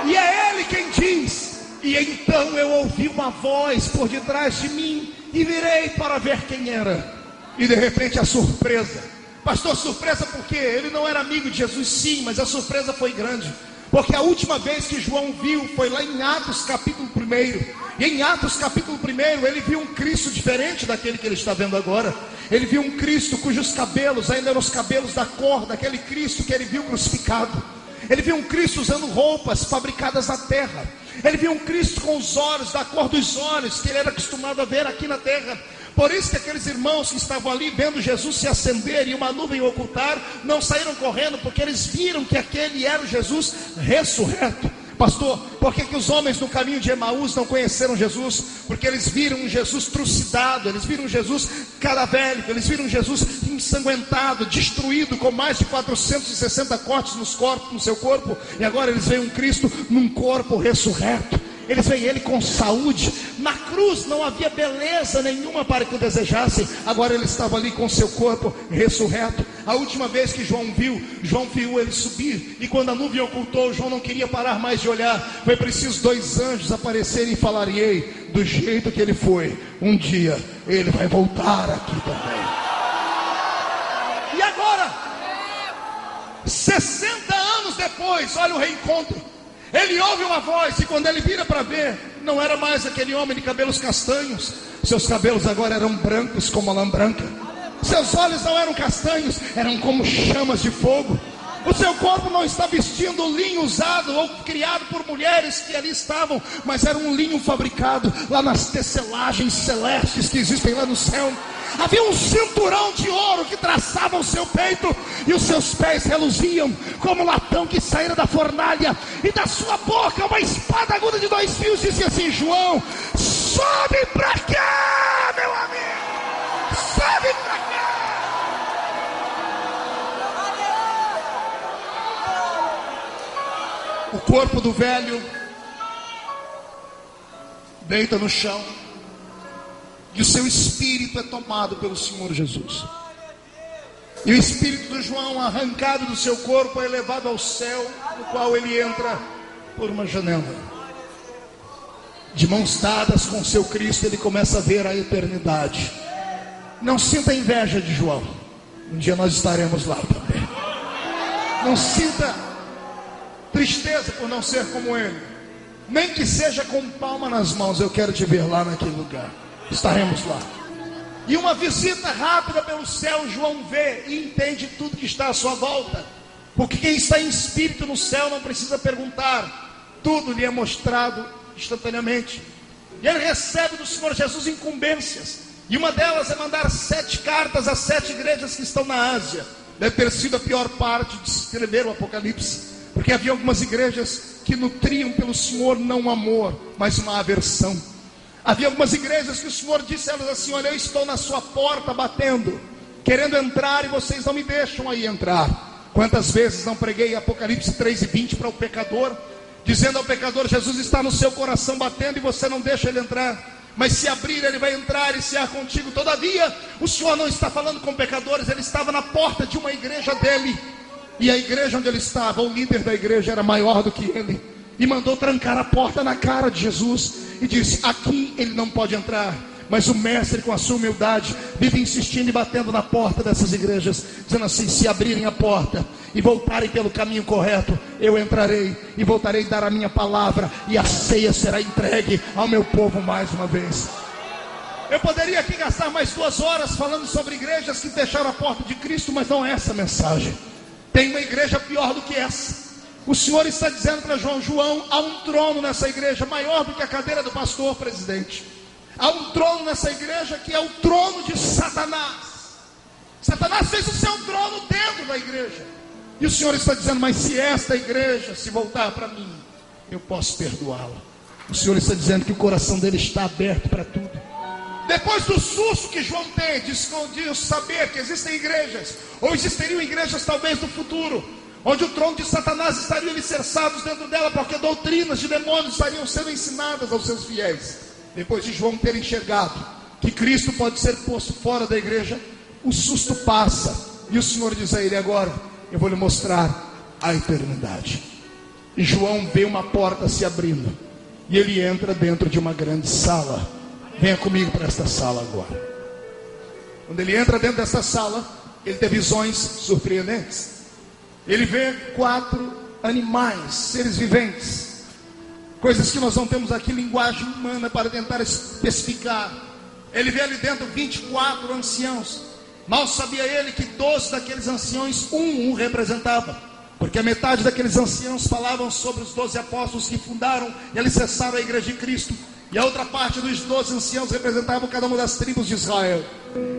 e é ele quem diz: e então eu ouvi uma voz por detrás de mim, e virei para ver quem era. E de repente a surpresa. Pastor, surpresa por quê? Ele não era amigo de Jesus, sim, mas a surpresa foi grande, porque a última vez que João viu foi lá em Atos capítulo 1. E em Atos capítulo 1 ele viu um Cristo diferente daquele que ele está vendo agora. Ele viu um Cristo cujos cabelos ainda eram os cabelos da cor daquele Cristo que ele viu crucificado. Ele viu um Cristo usando roupas fabricadas na terra. Ele viu um Cristo com os olhos da cor dos olhos que ele era acostumado a ver aqui na terra. Por isso que aqueles irmãos que estavam ali vendo Jesus se acender e uma nuvem ocultar, não saíram correndo, porque eles viram que aquele era o Jesus ressurreto. Pastor, por que os homens no caminho de Emaús não conheceram Jesus? Porque eles viram um Jesus trucidado, eles viram um Jesus cadavérico, eles viram um Jesus ensanguentado, destruído, com mais de 460 cortes no seu corpo. E agora eles veem um Cristo num corpo ressurreto. Eles veem ele com saúde. Na cruz não havia beleza nenhuma para que o desejassem. Agora ele estava ali com seu corpo ressurreto. A última vez que João viu ele subir. E quando a nuvem ocultou, João não queria parar mais de olhar. Foi preciso 2 anjos aparecerem e falarem: ei, do jeito que ele foi, um dia ele vai voltar aqui também. E agora, 60 anos depois, olha o reencontro. Ele ouve uma voz, e quando ele vira para ver, não era mais aquele homem de cabelos castanhos. Seus cabelos agora eram brancos como a lã branca. Seus olhos não eram castanhos, eram como chamas de fogo. O seu corpo não está vestindo linho usado ou criado por mulheres que ali estavam, mas era um linho fabricado lá nas tecelagens celestes que existem lá no céu. Havia um cinturão de ouro que traçava o seu peito, e os seus pés reluziam como latão que saíra da fornalha, e da sua boca uma espada aguda de 2 fios dizia assim: João, sobe para cá, meu amigo, sobe para cá. O corpo do velho deita no chão, e o seu espírito é tomado pelo Senhor Jesus. E o espírito do João, arrancado do seu corpo, é levado ao céu, no qual ele entra por uma janela. De mãos dadas com seu Cristo, ele começa a ver a eternidade. Não sinta inveja de João, um dia nós estaremos lá também. Não sinta tristeza por não ser como ele, nem que seja com palma nas mãos. Eu quero te ver lá naquele lugar, estaremos lá. E uma visita rápida pelo céu, João vê e entende tudo que está à sua volta, porque quem está em espírito no céu não precisa perguntar, tudo lhe é mostrado instantaneamente. E ele recebe do Senhor Jesus incumbências, e uma delas é mandar 7 cartas a 7 igrejas que estão na Ásia. Deve ter sido a pior parte de escrever o Apocalipse, porque havia algumas igrejas que nutriam pelo Senhor não um amor, mas uma aversão. Havia algumas igrejas que o Senhor disse a elas assim: olha, eu estou na sua porta batendo, querendo entrar, e vocês não me deixam aí entrar. Quantas vezes não preguei Apocalipse 3:20 para o pecador, dizendo ao pecador: Jesus está no seu coração batendo e você não deixa ele entrar, mas se abrir ele vai entrar e cear contigo. Todavia o Senhor não está falando com pecadores, ele estava na porta de uma igreja dele, e a igreja onde ele estava, o líder da igreja era maior do que ele, e mandou trancar a porta na cara de Jesus, e disse: aqui ele não pode entrar. Mas o mestre, com a sua humildade, vive insistindo e batendo na porta dessas igrejas, dizendo assim: se abrirem a porta e voltarem pelo caminho correto, eu entrarei e voltarei a dar a minha palavra, e a ceia será entregue ao meu povo mais uma vez. Eu poderia aqui gastar mais 2 horas falando sobre igrejas que fecharam a porta de Cristo, mas não é essa a mensagem. Tem uma igreja pior do que essa. O Senhor está dizendo para João: João, há um trono nessa igreja maior do que a cadeira do pastor presidente. Há um trono nessa igreja que é o trono de Satanás. Satanás Mas fez o seu trono dentro da igreja. E o Senhor está dizendo: mas se esta igreja se voltar para mim, eu posso perdoá-la. O Senhor está dizendo que o coração dele está aberto para tudo. Depois do susto que João tem de saber que existem igrejas, ou existiriam igrejas talvez no futuro, onde o trono de Satanás estaria alicerçado dentro dela, porque doutrinas de demônios estariam sendo ensinadas aos seus fiéis. Depois de João ter enxergado que Cristo pode ser posto fora da igreja, o susto passa, e o Senhor diz a ele: agora eu vou lhe mostrar a eternidade. E João vê uma porta se abrindo, e ele entra dentro de uma grande sala. Venha comigo para esta sala agora. Quando ele entra dentro dessa sala, ele tem visões surpreendentes. Ele vê 4 animais, seres viventes, coisas que nós não temos aqui linguagem humana para tentar especificar. Ele vê ali dentro 24 anciãos. Mal sabia ele que 12 daqueles anciãos, um representava, porque a metade daqueles anciãos falavam sobre os 12 apóstolos que fundaram e alicerçaram a igreja de Cristo, e a outra parte dos 12 anciãos representavam cada uma das tribos de Israel.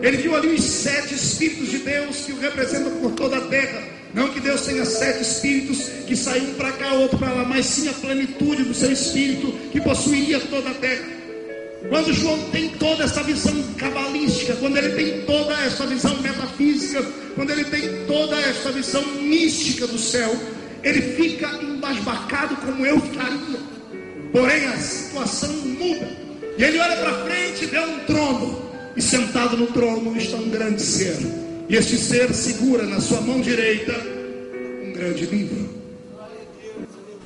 Ele viu ali os 7 Espíritos de Deus que o representam por toda a terra. Não que Deus tenha 7 Espíritos que saíam para cá, outro para lá, mas sim a plenitude do seu Espírito que possuía toda a terra. Quando João tem toda essa visão cabalística, quando ele tem toda essa visão metafísica, quando ele tem toda essa visão mística do céu, ele fica embasbacado como eu ficaria. Porém a situação muda, e ele olha para frente e vê um trono, e sentado no trono está um grande ser, e este ser segura na sua mão direita um grande livro.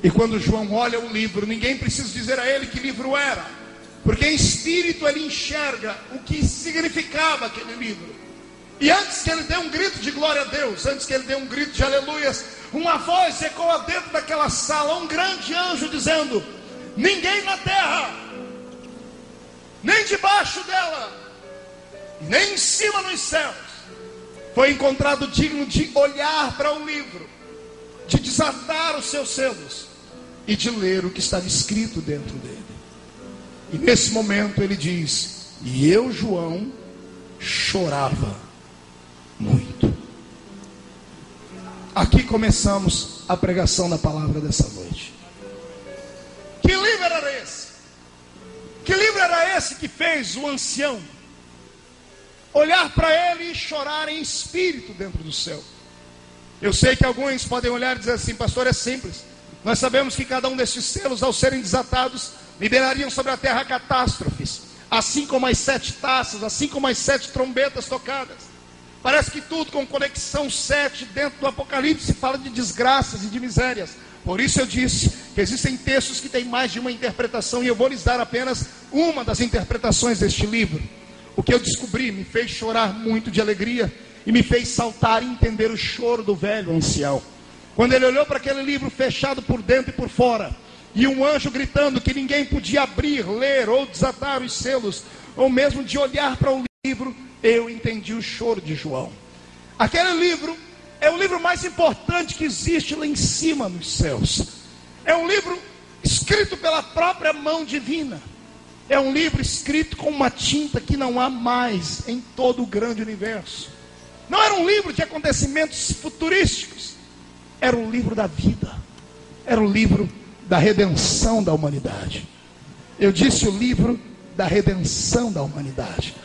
E quando João olha o livro, ninguém precisa dizer a ele que livro era, porque em espírito ele enxerga o que significava aquele livro. E antes que ele dê um grito de glória a Deus, antes que ele dê um grito de aleluias, uma voz ecoa dentro daquela sala, um grande anjo dizendo: ninguém na terra, nem debaixo dela, nem em cima nos céus, foi encontrado digno de olhar para o livro, de desatar os seus selos e de ler o que estava escrito dentro dele. E nesse momento ele diz: e eu, João, chorava muito. Aqui começamos a pregação da palavra dessa noite. Que livro era esse? Que livro era esse que fez o ancião olhar para ele e chorar em espírito dentro do céu? Eu sei que alguns podem olhar e dizer assim: pastor, é simples. Nós sabemos que cada um destes selos, ao serem desatados, liberariam sobre a terra catástrofes, assim como as 7 taças, assim como as 7 trombetas tocadas. Parece que tudo com conexão 7 dentro do Apocalipse fala de desgraças e de misérias. Por isso eu disse que existem textos que têm mais de uma interpretação, e eu vou lhes dar apenas uma das interpretações deste livro. O que eu descobri me fez chorar muito de alegria e me fez saltar e entender o choro do velho ancião. Quando ele olhou para aquele livro fechado por dentro e por fora, e um anjo gritando que ninguém podia abrir, ler ou desatar os selos, ou mesmo de olhar para o livro, eu entendi o choro de João. Aquele livro é o livro mais importante que existe lá em cima nos céus. É um livro escrito pela própria mão divina. É um livro escrito com uma tinta que não há mais em todo o grande universo. Não era um livro de acontecimentos futurísticos. Era um livro da vida. Era um livro da redenção da humanidade. Eu disse o livro da redenção da humanidade.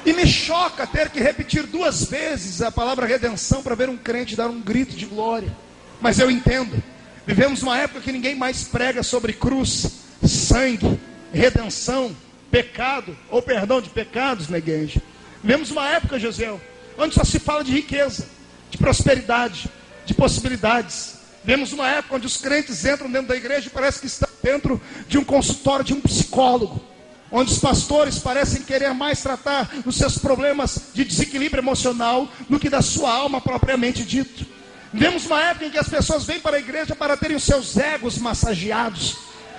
E me choca ter que repetir 2 vezes a palavra redenção para ver um crente dar um grito de glória. Mas eu entendo. Vivemos uma época que ninguém mais prega sobre cruz, sangue, redenção, pecado, ou perdão de pecados na igreja. Vivemos uma época, José, onde só se fala de riqueza, de prosperidade, de possibilidades. Vivemos uma época onde os crentes entram dentro da igreja e parece que estão dentro de um consultório de um psicólogo, onde os pastores parecem querer mais tratar dos seus problemas de desequilíbrio emocional do que da sua alma propriamente dito. Vemos uma época em que as pessoas vêm para a igreja para terem os seus egos massageados.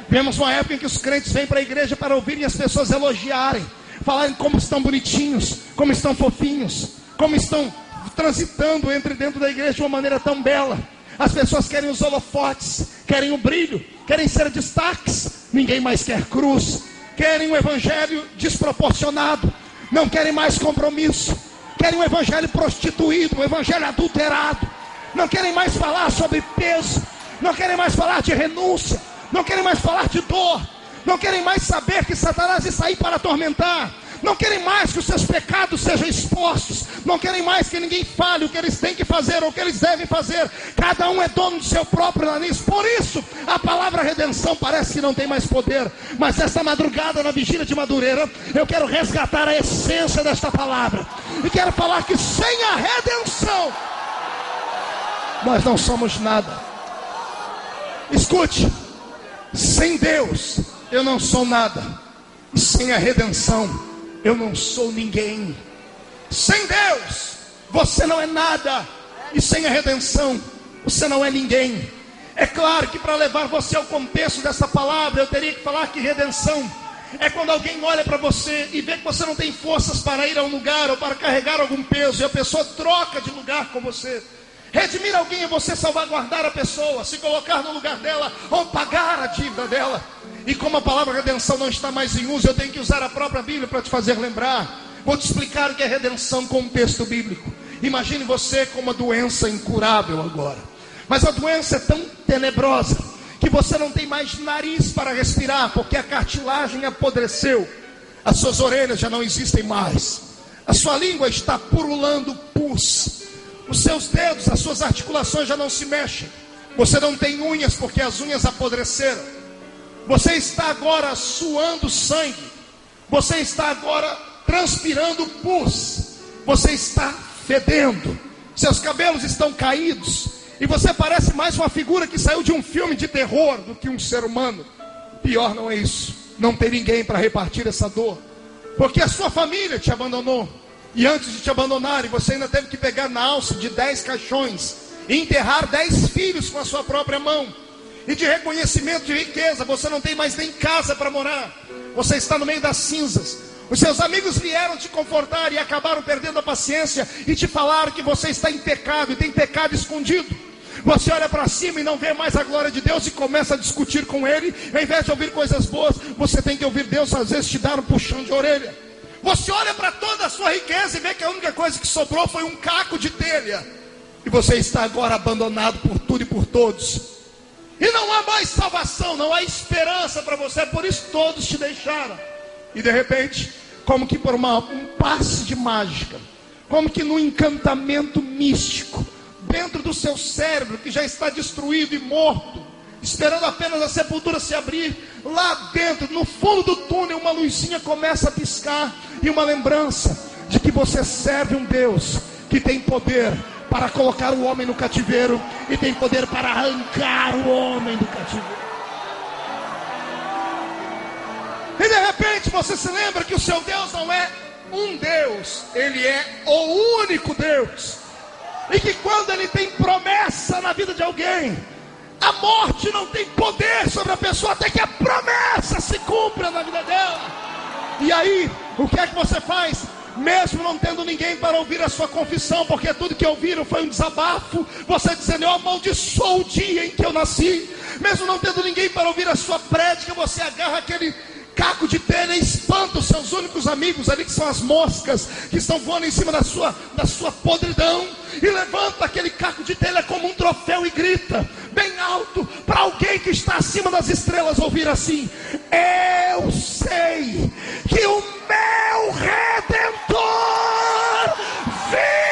Vemos uma época em que os crentes vêm para a igreja para ouvirem as pessoas elogiarem, falarem como estão bonitinhos, como estão fofinhos, como estão transitando dentro da igreja de uma maneira tão bela. As pessoas querem os holofotes, querem o brilho, querem ser destaques. Ninguém mais quer cruz. Querem um evangelho desproporcionado, não querem mais compromisso. querem um evangelho prostituído, um evangelho adulterado. Não querem mais falar sobre peso, não querem mais falar de renúncia, não querem mais falar de dor, não querem mais saber que Satanás está aí para atormentar, não querem mais que os seus pecados sejam expostos, não querem mais que ninguém fale o que eles têm que fazer ou o que eles devem fazer. Cada um é dono do seu próprio nariz. Por isso a palavra redenção parece que não tem mais poder. Mas esta madrugada, na vigília de Madureira, eu quero resgatar a essência desta palavra, e quero falar que sem a redenção nós não somos nada. Escute, sem Deus eu não sou nada, e sem a redenção eu não sou ninguém. Sem Deus você não é nada, e sem a redenção você não é ninguém. É claro que para levar você ao contexto dessa palavra, eu teria que falar que redenção é quando alguém olha para você e vê que você não tem forças para ir a um lugar ou para carregar algum peso, e a pessoa troca de lugar com você. Redimir alguém é você salvaguardar a pessoa, se colocar no lugar dela ou pagar a dívida dela. E como a palavra redenção não está mais em uso, eu tenho que usar a própria Bíblia para te fazer lembrar. Vou te explicar o que é redenção com um texto bíblico. Imagine você com uma doença incurável agora, mas a doença é tão tenebrosa que você não tem mais nariz para respirar, porque a cartilagem apodreceu, as suas orelhas já não existem mais, a sua língua está purulando pus, os seus dedos, as suas articulações já não se mexem, você não tem unhas porque as unhas apodreceram, você está agora suando sangue, você está agora transpirando pus, você está fedendo, seus cabelos estão caídos, e você parece mais uma figura que saiu de um filme de terror do que um ser humano. Pior não é isso, não tem ninguém para repartir essa dor, porque a sua família te abandonou, e antes de te abandonarem, você ainda teve que pegar na alça de 10 caixões e enterrar 10 filhos com a sua própria mão. E de reconhecimento de riqueza, você não tem mais nem casa para morar, você está no meio das cinzas. Os seus amigos vieram te confortar e acabaram perdendo a paciência e te falaram que você está em pecado e tem pecado escondido. Você olha para cima e não vê mais a glória de Deus e começa a discutir com Ele. Ao invés de ouvir coisas boas, você tem que ouvir Deus às vezes te dar um puxão de orelha. Você olha para toda a sua riqueza e vê que a única coisa que sobrou foi um caco de telha, e você está agora abandonado por tudo e por todos, e não há mais salvação, não há esperança para você. Por isso todos te deixaram. E de repente, como que por um passe de mágica, como que num encantamento místico, dentro do seu cérebro que já está destruído e morto, esperando apenas a sepultura se abrir, lá dentro, no fundo do túnel, uma luzinha começa a piscar, e uma lembrança de que você serve um Deus que tem poder para colocar o homem no cativeiro, e tem poder para arrancar o homem do cativeiro. E de repente você se lembra que o seu Deus não é um Deus, Ele é o único Deus, e que quando Ele tem promessa na vida de alguém, a morte não tem poder sobre a pessoa até que a promessa se cumpra na vida dela. E aí, o que é que você faz? Mesmo não tendo ninguém para ouvir a sua confissão, porque tudo que ouviram foi um desabafo, você dizendo: eu amaldiçoo o dia em que eu nasci. Mesmo não tendo ninguém para ouvir a sua prédica, você agarra aquele caco de telha e espanta os seus únicos amigos ali, que são as moscas que estão voando em cima da sua podridão, e levanta aquele caco de telha como um troféu e grita bem alto para alguém que está acima das estrelas ouvir assim: eu sei que o meu Redentor vive.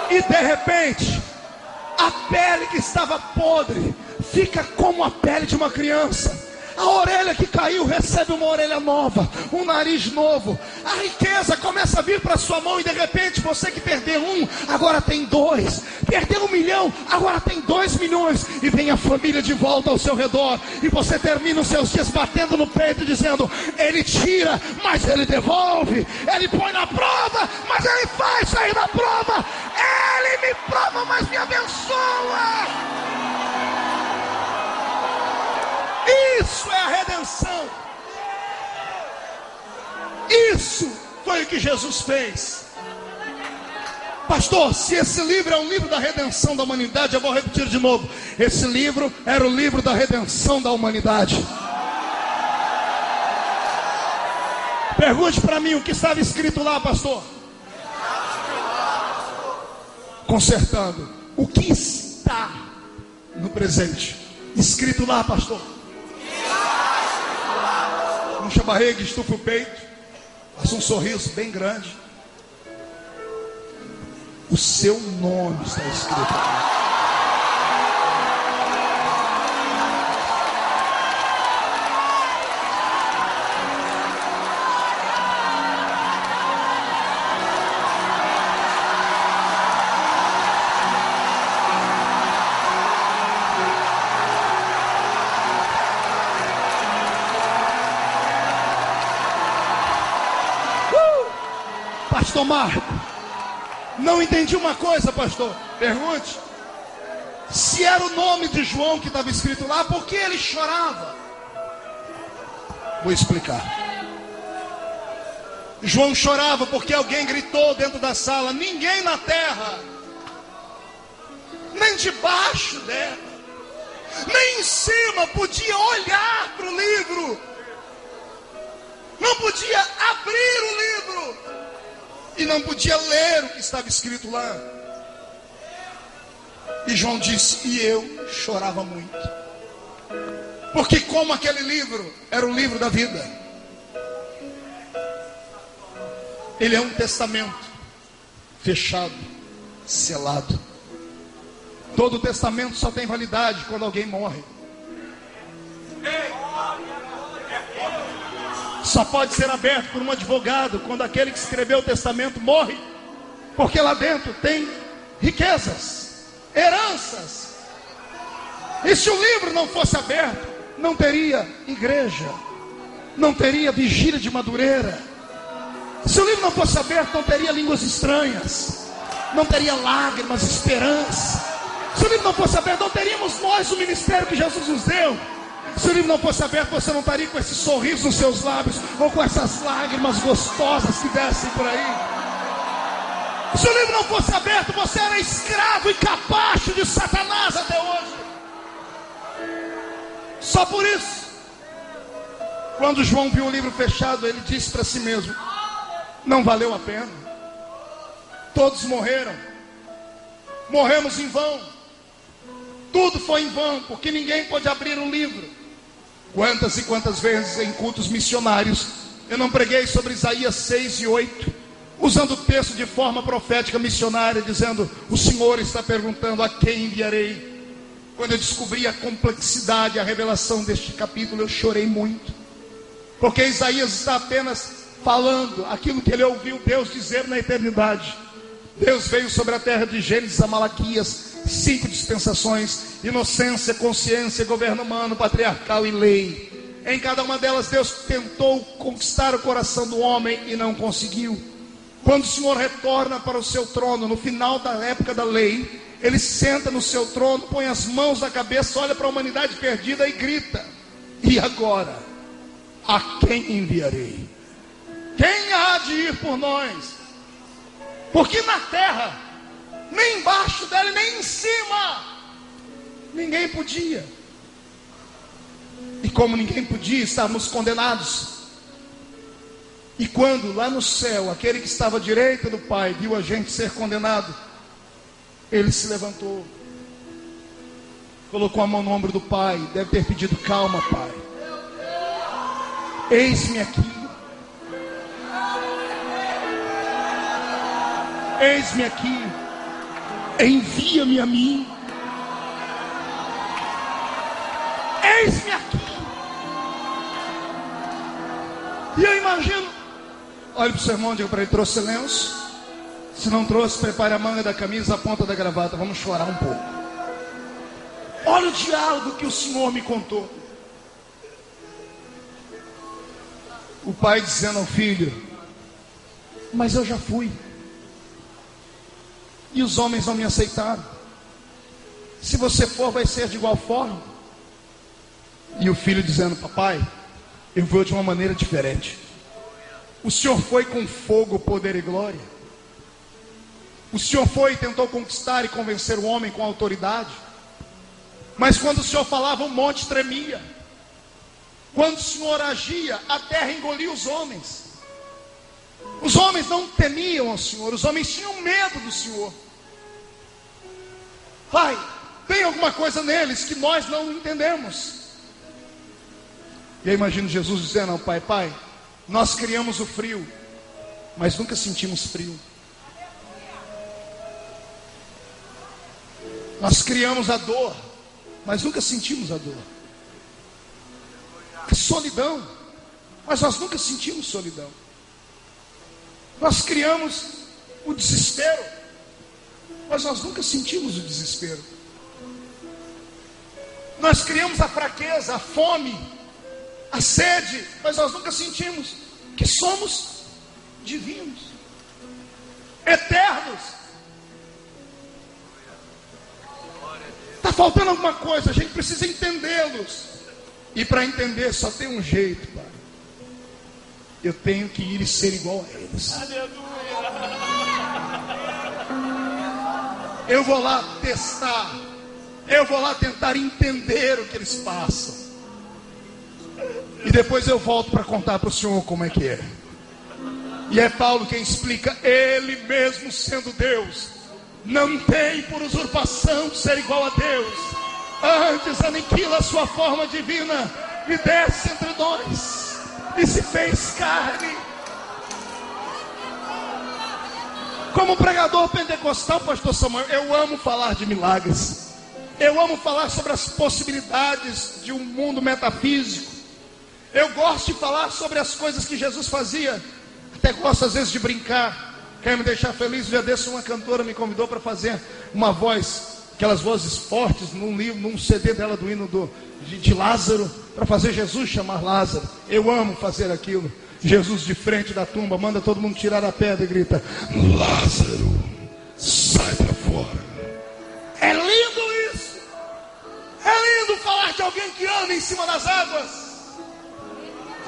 E de repente, a pele que estava podre fica como a pele de uma criança. A orelha que caiu recebe uma orelha nova, um nariz novo. A riqueza começa a vir para sua mão, e de repente você que perdeu um, agora tem 2. Perdeu 1 milhão, agora tem 2 milhões. E vem a família de volta ao seu redor, e você termina os seus dias batendo no peito dizendo: Ele tira, mas Ele devolve. Ele põe na prova, mas Ele faz sair da prova. Ele me prova, mas me abençoa. Isso é a redenção. Isso foi o que Jesus fez. Pastor, se esse livro é um livro da redenção da humanidade, eu vou repetir de novo. Esse livro era o livro da redenção da humanidade. Pergunte para mim o que estava escrito lá, pastor. Consertando. O que está no presente escrito lá, pastor? Puxa a barriga, estufa o peito, faça um sorriso bem grande. O seu nome está escrito aqui. Pastor Marco, não entendi uma coisa, pastor. Pergunte. Se era o nome de João que estava escrito lá, por que ele chorava? Vou explicar. João chorava porque alguém gritou dentro da sala: ninguém na terra, nem debaixo dela, nem em cima podia olhar para o livro, não podia abrir o livro e não podia ler o que estava escrito lá. E João disse: e eu chorava muito, porque como aquele livro era o livro da vida, ele é um testamento fechado, selado. Todo testamento só tem validade quando alguém morre. Só pode ser aberto por um advogado quando aquele que escreveu o testamento morre, porque lá dentro tem riquezas, heranças. E se o livro não fosse aberto, não teria igreja, não teria vigília de Madureira. Se o livro não fosse aberto, não teria línguas estranhas, não teria lágrimas, esperança. Se o livro não fosse aberto, não teríamos nós o ministério que Jesus nos deu. Se o livro não fosse aberto, você não estaria com esse sorriso nos seus lábios, ou com essas lágrimas gostosas que descem por aí. Se o livro não fosse aberto, você era escravo e capacho de Satanás até hoje. Só por isso, quando João viu o livro fechado, ele disse para si mesmo: não valeu a pena. Todos morreram, morremos em vão, tudo foi em vão, porque ninguém pôde abrir um livro. Quantas e quantas vezes em cultos missionários eu não preguei sobre Isaías 6 e 8, usando o texto de forma profética missionária, dizendo: o Senhor está perguntando a quem enviarei. Quando eu descobri a complexidade, a revelação deste capítulo, eu chorei muito, porque Isaías está apenas falando aquilo que ele ouviu Deus dizer na eternidade. Deus veio sobre a terra de Gênesis a Malaquias, 5 dispensações: inocência, consciência, governo humano, patriarcal e lei. Em cada uma delas Deus tentou conquistar o coração do homem e não conseguiu. Quando o Senhor retorna para o seu trono, no final da época da lei, ele senta no seu trono, põe as mãos na cabeça, olha para a humanidade perdida e grita: e agora, a quem enviarei? Quem há de ir por nós? Porque na terra, nem embaixo dela, nem em cima, ninguém podia. E como ninguém podia, estávamos condenados. E quando lá no céu, aquele que estava à direita do Pai viu a gente ser condenado, ele se levantou, colocou a mão no ombro do Pai, deve ter pedido: calma, Pai, eis-me aqui. Eis-me aqui, envia-me a mim. Eis-me aqui. E eu imagino, olhe para o seu irmão e diga para ele: trouxe lenço? Se não trouxe, prepare a manga da camisa, a ponta da gravata, vamos chorar um pouco. Olha o diálogo que o Senhor me contou. O pai dizendo ao filho: mas eu já fui, e os homens não me aceitaram. Se você for, vai ser de igual forma. E o filho dizendo: papai, eu vou de uma maneira diferente. O Senhor foi com fogo, poder e glória. O Senhor foi e tentou conquistar e convencer o homem com autoridade. Mas quando o Senhor falava, o monte tremia. Quando o Senhor agia, a terra engolia os homens. Os homens não temiam ao Senhor, os homens tinham medo do Senhor. Pai, tem alguma coisa neles que nós não entendemos. E eu imagino Jesus dizendo ao Pai: Pai, nós criamos o frio, mas nunca sentimos frio. Nós criamos a dor, mas nunca sentimos a dor. A solidão, mas nós nunca sentimos solidão. Nós criamos o desespero, mas nós nunca sentimos o desespero. Nós criamos a fraqueza, a fome, a sede, mas nós nunca sentimos que somos divinos, eternos. Está faltando alguma coisa, a gente precisa entendê-los. E para entender só tem um jeito, Pai. Eu tenho que ir e ser igual a eles. Eu vou lá testar. Eu vou lá tentar entender o que eles passam. E depois eu volto para contar para o Senhor como é que é. E é Paulo quem explica: Ele mesmo sendo Deus, não tem por usurpação ser igual a Deus. Antes aniquila a sua forma divina e desce entre nós e se fez carne. Como pregador pentecostal, pastor Samuel, eu amo falar de milagres. Eu amo falar sobre as possibilidades de um mundo metafísico. Eu gosto de falar sobre as coisas que Jesus fazia. Até gosto às vezes de brincar. Quer me deixar feliz? Um dia desse uma cantora me convidou para fazer uma voz, aquelas vozes fortes, num CD dela do hino de Lázaro, para fazer Jesus chamar Lázaro. Eu amo fazer aquilo. Jesus de frente da tumba, manda todo mundo tirar a pedra e grita: Lázaro, sai para fora. É lindo isso. É lindo falar de alguém que anda em cima das águas,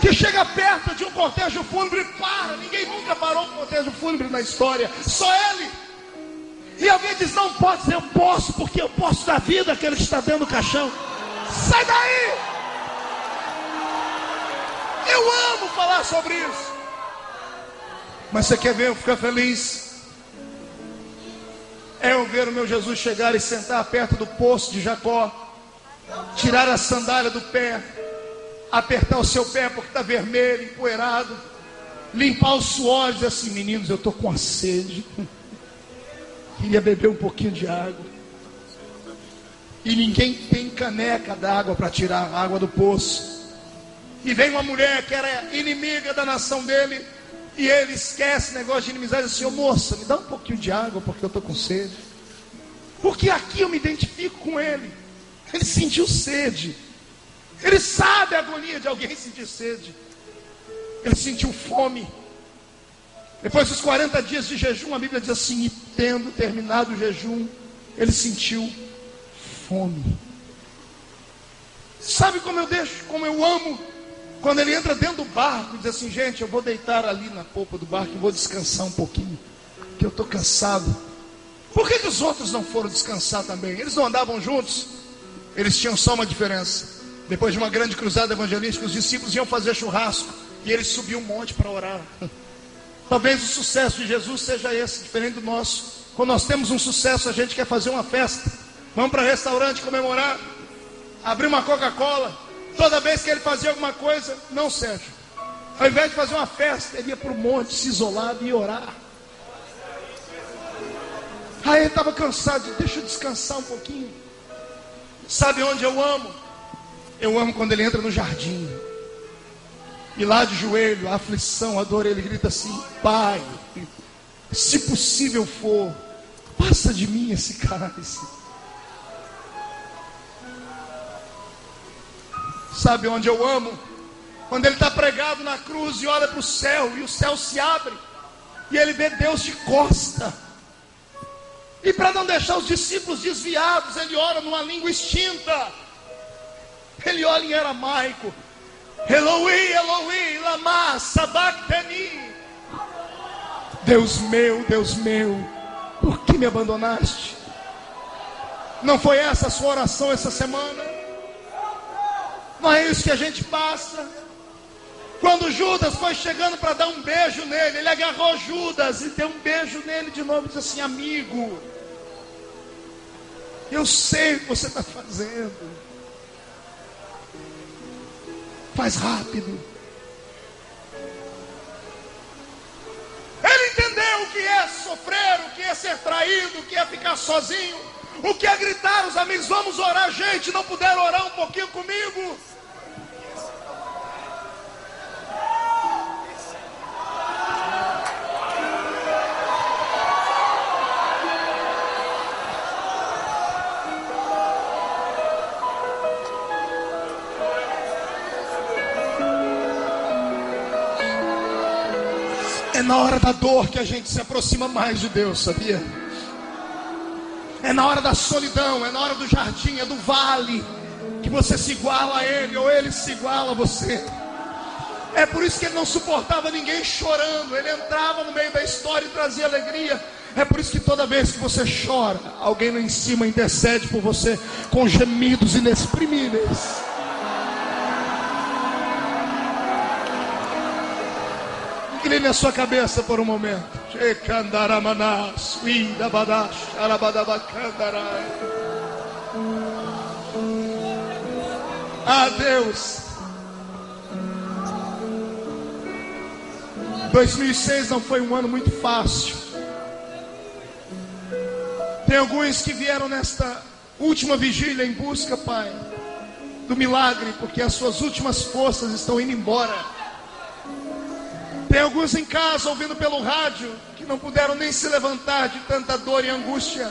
que chega perto de um cortejo fúnebre e para. Ninguém nunca parou um cortejo fúnebre na história, só ele. E alguém diz: não pode ser. Eu posso, porque eu posso dar vida àquele que está dentro do caixão. Sai daí. Eu amo falar sobre isso. Mas você quer ver eu ficar feliz? É eu ver o meu Jesus chegar e sentar perto do poço de Jacó, tirar a sandália do pé, apertar o seu pé porque está vermelho, empoeirado, limpar o suor e dizer assim: meninos, eu estou com a sede, queria beber um pouquinho de água. E ninguém tem caneca d'água para tirar a água do poço. E vem uma mulher que era inimiga da nação dele, e ele esquece o negócio de inimizade e diz assim: ô moça, me dá um pouquinho de água porque eu estou com sede. Porque aqui eu me identifico com ele. Ele sentiu sede. Ele sabe a agonia de alguém sentir sede. Ele sentiu fome. Depois dos 40 dias de jejum, a Bíblia diz assim: e tendo terminado o jejum, ele sentiu fome. Sabe como eu amo quando ele entra dentro do barco e diz assim: gente, eu vou deitar ali na polpa do barco e vou descansar um pouquinho, que eu estou cansado. Por que os outros não foram descansar também? Eles não andavam juntos? Eles tinham só uma diferença. Depois de uma grande cruzada evangelística, os discípulos iam fazer churrasco e ele subiu um monte para orar. Talvez o sucesso de Jesus seja esse, diferente do nosso. Quando nós temos um sucesso, a gente quer fazer uma festa. Vamos para restaurante comemorar, abrir uma Coca-Cola. Toda vez que ele fazia alguma coisa, não, Sérgio, ao invés de fazer uma festa, ele ia para o monte, se isolava e ia orar. Aí ele estava cansado, deixa eu descansar um pouquinho. Sabe onde eu amo? Eu amo quando ele entra no jardim. E lá de joelho, a aflição, a dor, ele grita assim: Pai, se possível for, passa de mim esse cálice. Sabe onde eu amo? Quando ele está pregado na cruz e olha para o céu, e o céu se abre, e ele vê Deus de costa. E para não deixar os discípulos desviados, ele ora numa língua extinta. Ele olha em aramaico: Eloi, Eloi, lama sabachthani. Deus meu, Por que me abandonaste? Não foi essa a sua oração essa semana? Não é isso que a gente passa? Quando Judas foi chegando para dar um beijo nele, ele agarrou Judas e deu um beijo nele de novo e disse assim: amigo, eu sei o que você está fazendo, faz rápido. Ele entendeu o que é sofrer, o que é ser traído, o que é ficar sozinho, o que é gritar os amigos: vamos orar, gente, não puderam orar um pouquinho comigo? É na hora da dor que a gente se aproxima mais de Deus, sabia? É na hora da solidão, é na hora do jardim, é do vale, que você se iguala a Ele, ou Ele se iguala a você. É por isso que Ele não suportava ninguém chorando. Ele entrava no meio da história e trazia alegria. É por isso que toda vez que você chora, alguém lá em cima intercede por você com gemidos inexprimíveis. Incline a sua cabeça por um momento. Ah, Deus, 2006 não foi um ano muito fácil. Tem alguns que vieram nesta última vigília em busca, Pai, do milagre, porque as suas últimas forças estão indo embora. Tem alguns em casa ouvindo pelo rádio que não puderam nem se levantar de tanta dor e angústia.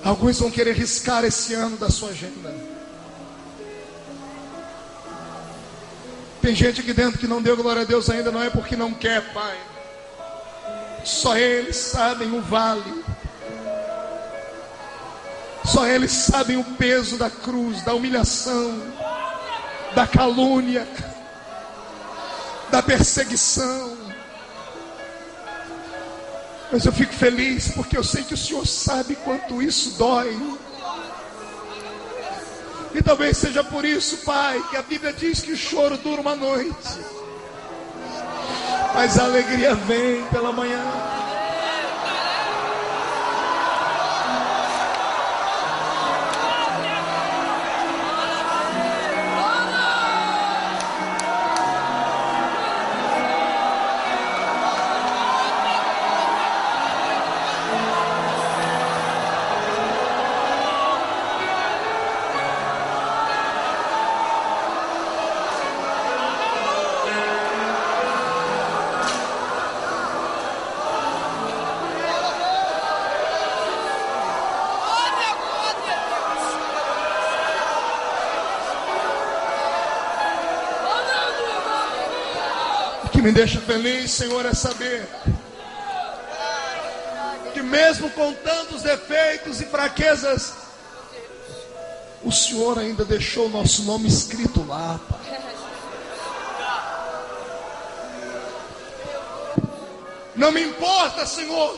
Alguns vão querer riscar esse ano da sua agenda. Tem gente aqui dentro que não deu glória a Deus ainda, não é porque não quer, Pai. Só eles sabem o vale. Só eles sabem o peso da cruz, da humilhação, da calúnia, da perseguição. Mas eu fico feliz porque eu sei que o Senhor sabe quanto isso dói. E talvez seja por isso, Pai, que a Bíblia diz que o choro dura uma noite, mas a alegria vem pela manhã. O que me deixa feliz, Senhor, é saber que mesmo com tantos defeitos e fraquezas, o Senhor ainda deixou o nosso nome escrito lá, Pai. Não me importa, Senhor,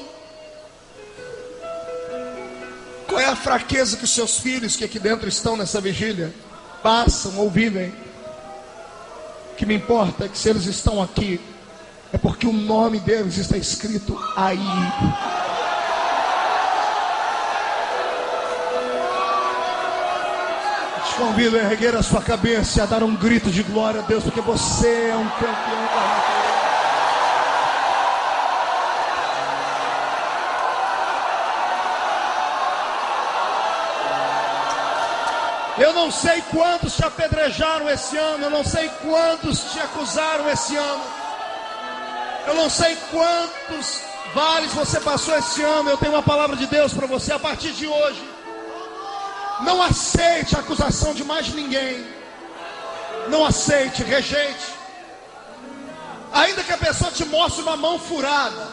qual é a fraqueza que os seus filhos que aqui dentro estão nessa vigília passam ou vivem. O que me importa é que se eles estão aqui, é porque o nome deles está escrito aí. Te convido a erguer a sua cabeça e a dar um grito de glória a Deus, porque você é um campeão da natureza. Eu não sei quantos te apedrejaram esse ano, eu não sei quantos te acusaram esse ano, eu não sei quantos vales você passou esse ano. Eu tenho uma palavra de Deus para você a partir de hoje. Não aceite a acusação de mais ninguém. Não aceite, rejeite. Ainda que a pessoa te mostre uma mão furada,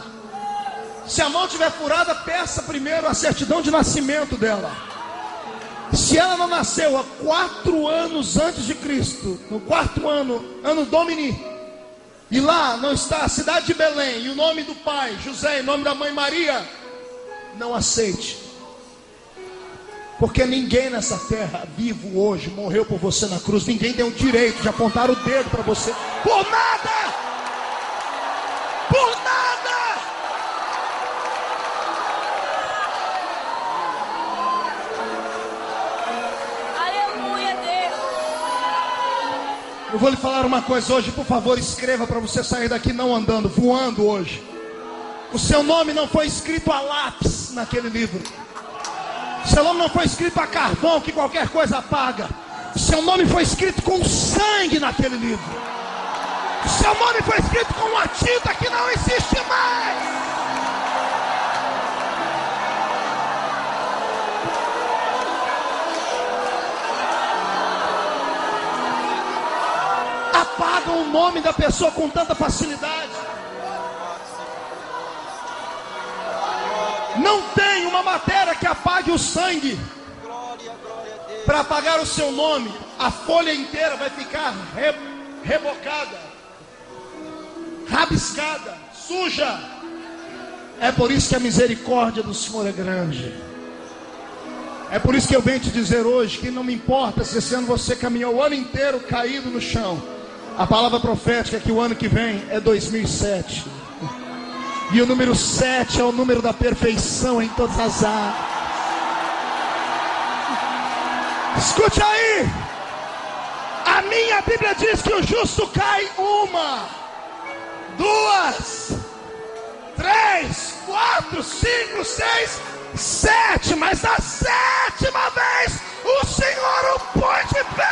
se a mão estiver furada, peça primeiro a certidão de nascimento dela. Se ela não nasceu há 4 anos antes de Cristo, no 4º ano, ano Domini, e lá não está a cidade de Belém, e o nome do pai, José, e o nome da mãe, Maria, não aceite. Porque ninguém nessa terra, vivo hoje, morreu por você na cruz. Ninguém tem o direito de apontar o dedo para você. Por nada! Por nada! Aleluia, Deus! Eu vou lhe falar uma coisa hoje, por favor, escreva para você sair daqui não andando, voando hoje. O seu nome não foi escrito a lápis naquele livro. Seu nome não foi escrito a carvão que qualquer coisa apaga. Seu nome foi escrito com sangue naquele livro. Seu nome foi escrito com uma tinta que não existe mais. Apagam o nome da pessoa com tanta facilidade. Não tem uma matéria que apague o sangue. Para apagar o seu nome, a folha inteira vai ficar rebocada, rabiscada, suja. É por isso que a misericórdia do Senhor é grande. É por isso que eu venho te dizer hoje que não me importa se esse ano você caminhou o ano inteiro caído no chão. A palavra profética é que o ano que vem é 2007. E o número 7 é o número da perfeição em todas as áreas. Escute aí. A minha Bíblia diz que o justo cai 1, 2, 3, 4, 5, 6, 7. Mas na 7ª vez o Senhor o põe de pé.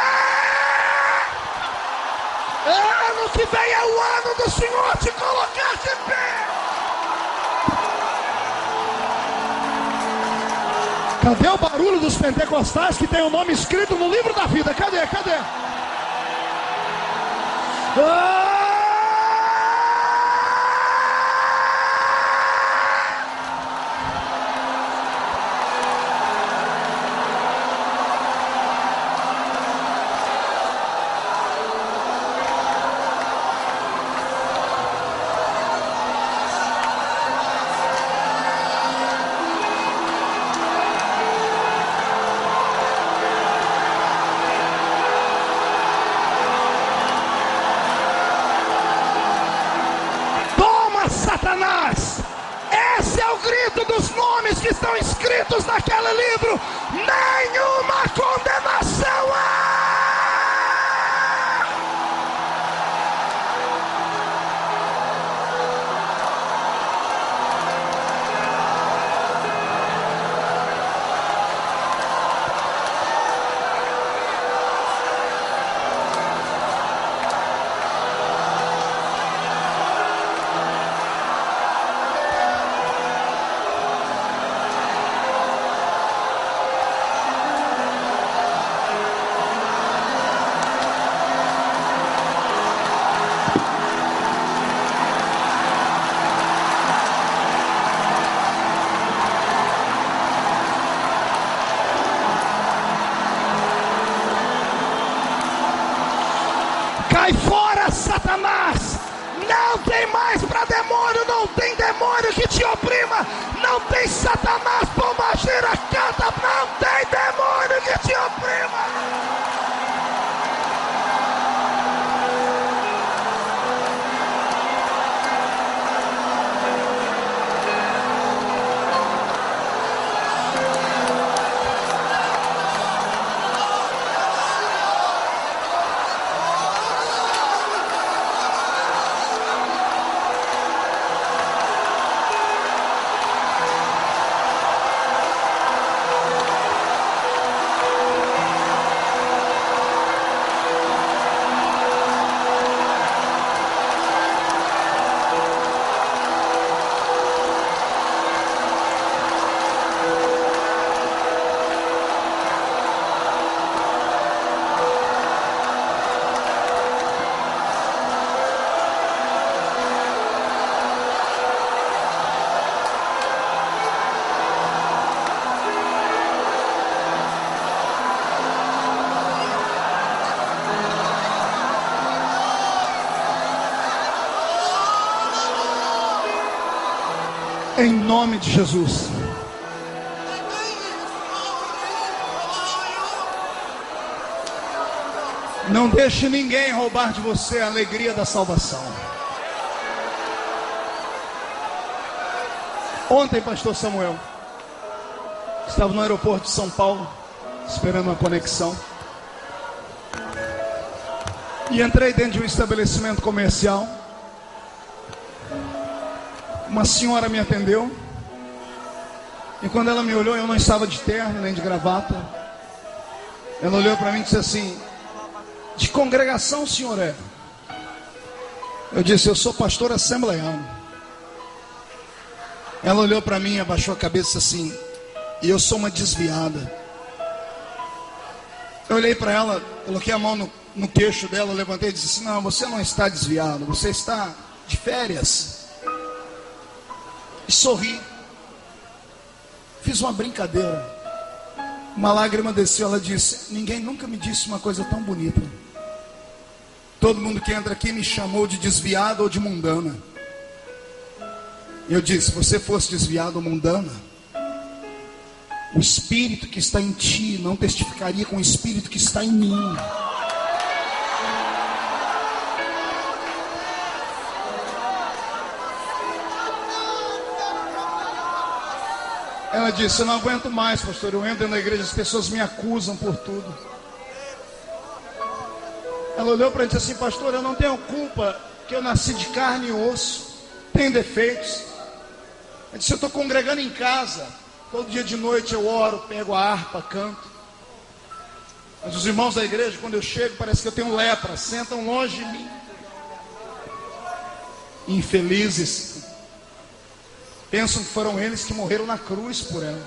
Ano que vem é o ano do Senhor te colocar de pé. Cadê o barulho dos pentecostais que tem o nome escrito no livro da vida? Cadê? Satanás, esse é o grito dos nomes que estão escritos naquele livro. Nenhuma condenação há. Cai fora, Satanás! Não tem mais para demônio, não tem demônio que te oprima, não tem Satanás, pombagira, canta, não tem demônio que te oprima! Em nome de Jesus. Não deixe ninguém roubar de você a alegria da salvação. Ontem, pastor Samuel, estava no aeroporto de São Paulo, esperando uma conexão. E entrei dentro de um estabelecimento comercial. Uma senhora me atendeu. E quando ela me olhou, eu não estava de terno nem de gravata. Ela olhou para mim e disse assim: de congregação o senhor é? Eu disse: eu sou pastor assembleiano. Ela olhou para mim, abaixou a cabeça assim: e eu sou uma desviada. Eu olhei para ela, coloquei a mão no queixo dela, levantei e disse assim: não, você não está desviado, você está de férias. E sorri. Fiz uma brincadeira. Uma lágrima desceu. Ela disse: ninguém nunca me disse uma coisa tão bonita. Todo mundo que entra aqui me chamou de desviado ou de mundana. Eu disse: se você fosse desviado ou mundana, o espírito que está em ti não testificaria com o espírito que está em mim. Ela disse: eu não aguento mais, pastor. Eu entro na igreja, as pessoas me acusam por tudo. Ela olhou para mim e disse assim: pastor, eu não tenho culpa, que eu nasci de carne e osso, tenho defeitos. Eu disse: eu estou congregando em casa, todo dia de noite eu oro, pego a harpa, canto. Mas os irmãos da igreja, quando eu chego, parece que eu tenho lepra, sentam longe de mim. Infelizes. Pensam que foram eles que morreram na cruz por ela.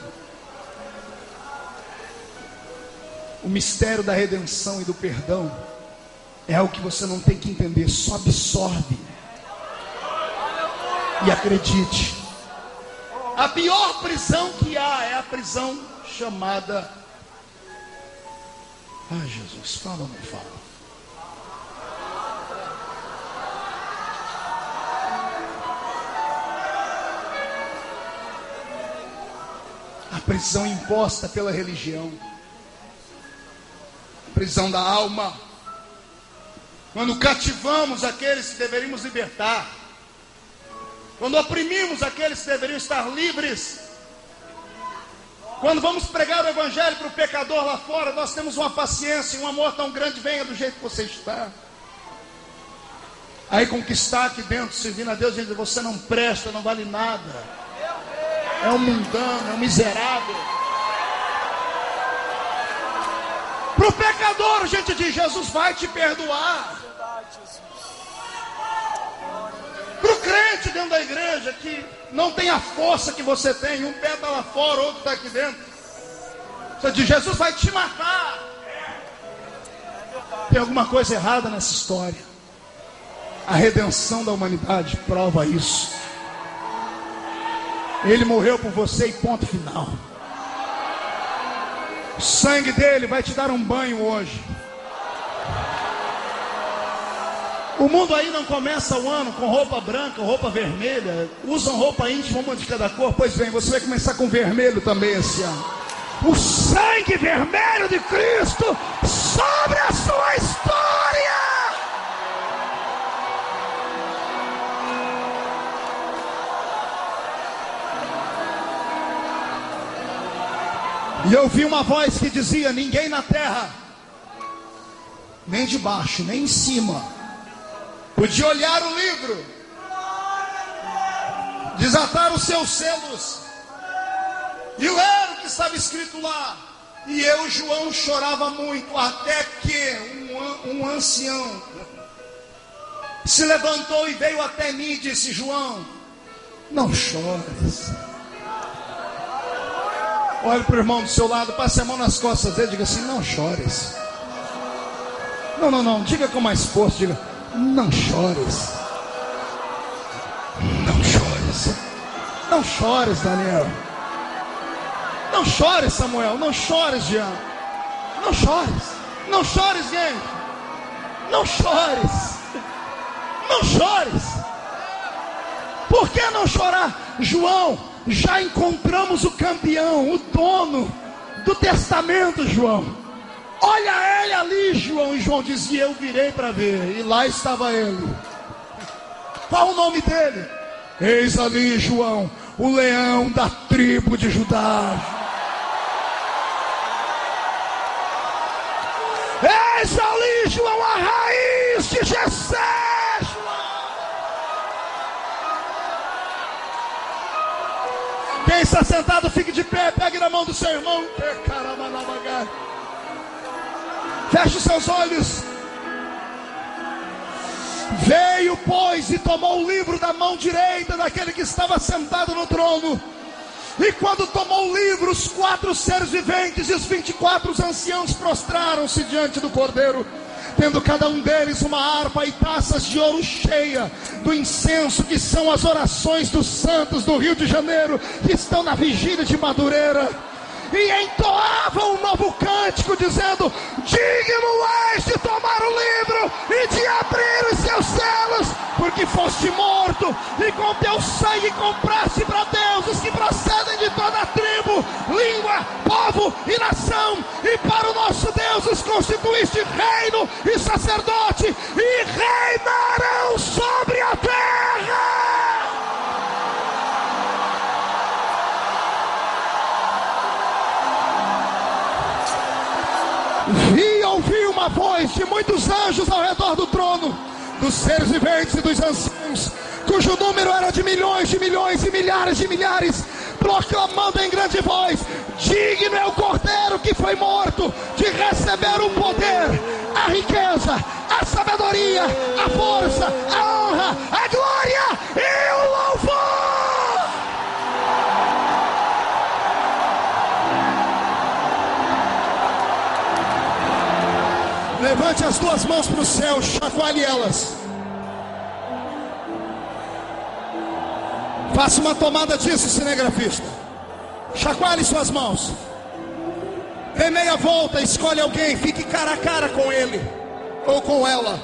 O mistério da redenção e do perdão é algo que você não tem que entender, só absorve. E acredite, a pior prisão que há é a prisão chamada... Ai, Jesus, fala ou não fala? A prisão imposta pela religião, a prisão da alma. Quando cativamos aqueles que deveríamos libertar, quando oprimimos aqueles que deveriam estar livres, quando vamos pregar o evangelho para o pecador lá fora, nós temos uma paciência e um amor tão grande: venha do jeito que você está. Aí conquistar aqui dentro, servindo a Deus, gente, você não presta, não vale nada. É um mundano, é um miserável. Para o pecador, a gente diz: Jesus vai te perdoar. Para o crente dentro da igreja, que não tem a força que você tem, um pé está lá fora, outro está aqui dentro, você diz: Jesus vai te matar. Tem alguma coisa errada nessa história. A redenção da humanidade prova isso. Ele morreu por você e ponto final. O sangue dele vai te dar um banho hoje. O mundo aí não começa o ano com roupa branca, roupa vermelha. Usam roupa íntima, uma de cada cor. Pois bem, você vai começar com vermelho também esse ano. O sangue vermelho de Cristo sobre a sua história. E eu vi uma voz que dizia: ninguém na terra, nem de baixo, nem em cima, podia olhar o livro, desatar os seus selos e ler o que estava escrito lá. E eu, João, chorava muito, até que um ancião se levantou e veio até mim e disse: João, não chores. Olhe para o irmão do seu lado, passe a mão nas costas dele e diga assim: não chores. Não, diga com mais força, diga: não chores. Não chores. Não chores, Daniel. Não chores, Samuel. Não chores, Jean. Não chores. Não chores, gente. Não chores. Não chores. Por que não chorar? João, já encontramos o campeão, o dono do testamento, João. Olha ele ali, João. E João dizia: eu virei para ver, e lá estava ele. Qual o nome dele? Eis ali, João, o leão da tribo de Judá. Eis ali, João, a raiz de Jessé, João. Quem está sentado, fique de pé, pegue na mão do seu irmão. Feche os seus olhos. Veio, pois, e tomou o livro da mão direita daquele que estava sentado no trono. E quando tomou o livro, os 4 seres viventes e os 24 anciãos prostraram-se diante do Cordeiro, tendo cada um deles uma harpa e taças de ouro cheia do incenso, que são as orações dos santos do Rio de Janeiro, que estão na vigília de Madureira. E entoavam um novo cântico, dizendo: digno és de tomar o livro e de abrir os seus selos, porque foste morto, e com teu sangue compraste para Deus os que procedem de toda a tribo, língua, povo e nação, e para o nosso Deus os constituíste reino e sacerdote, e reinarão sobre a terra. Vi e ouvi uma voz de muitos anjos ao redor do trono, dos seres viventes e dos anciãos, cujo número era de milhões e milhares de milhares, proclamando em grande voz: digno é o Cordeiro que foi morto de receber o poder, a riqueza, a sabedoria, a força, a honra, a glória e o louvor. Levante as 2 mãos para o céu, chacoalhe elas. Faça uma tomada disso, cinegrafista. Chacoalhe suas mãos. Dê meia volta, escolhe alguém, fique cara a cara com ele ou com ela.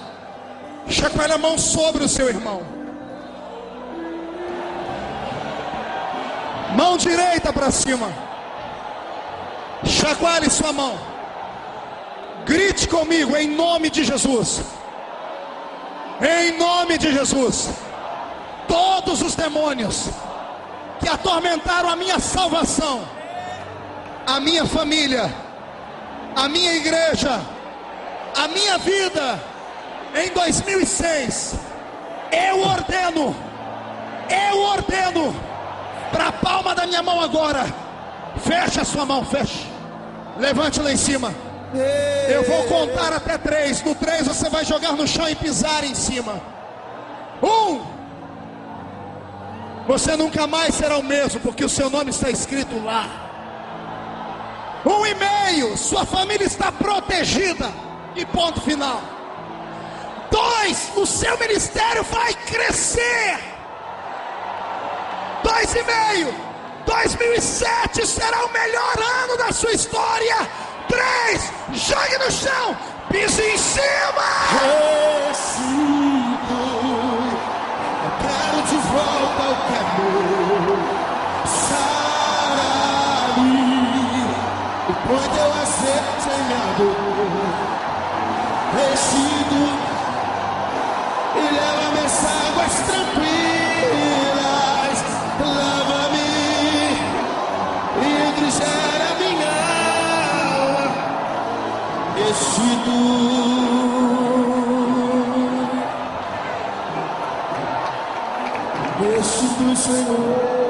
Chacoalhe a mão sobre o seu irmão. Mão direita para cima. Chacoalhe sua mão. Grite comigo: em nome de Jesus. Em nome de Jesus. Todos os demônios que atormentaram a minha salvação, a minha família, a minha igreja, a minha vida, em 2006, eu ordeno, para a palma da minha mão agora, feche a sua mão, feche, levante lá em cima. Eu vou contar até 3. No 3 você vai jogar no chão e pisar em cima. 1. Você nunca mais será o mesmo, porque o seu nome está escrito lá. 1,5. Sua família está protegida. E ponto final. 2. O seu ministério vai crescer. 2,5. 2007 será o melhor ano da sua história. 3, jogue no chão, pise em cima. Ressuscito, eu quero de volta o que é meu. Sara-me, e quando eu aceito minha dor, rescido e leva-me às águas tranquilas. Lava-me e refrigera minha alma. Rescido, Senhor.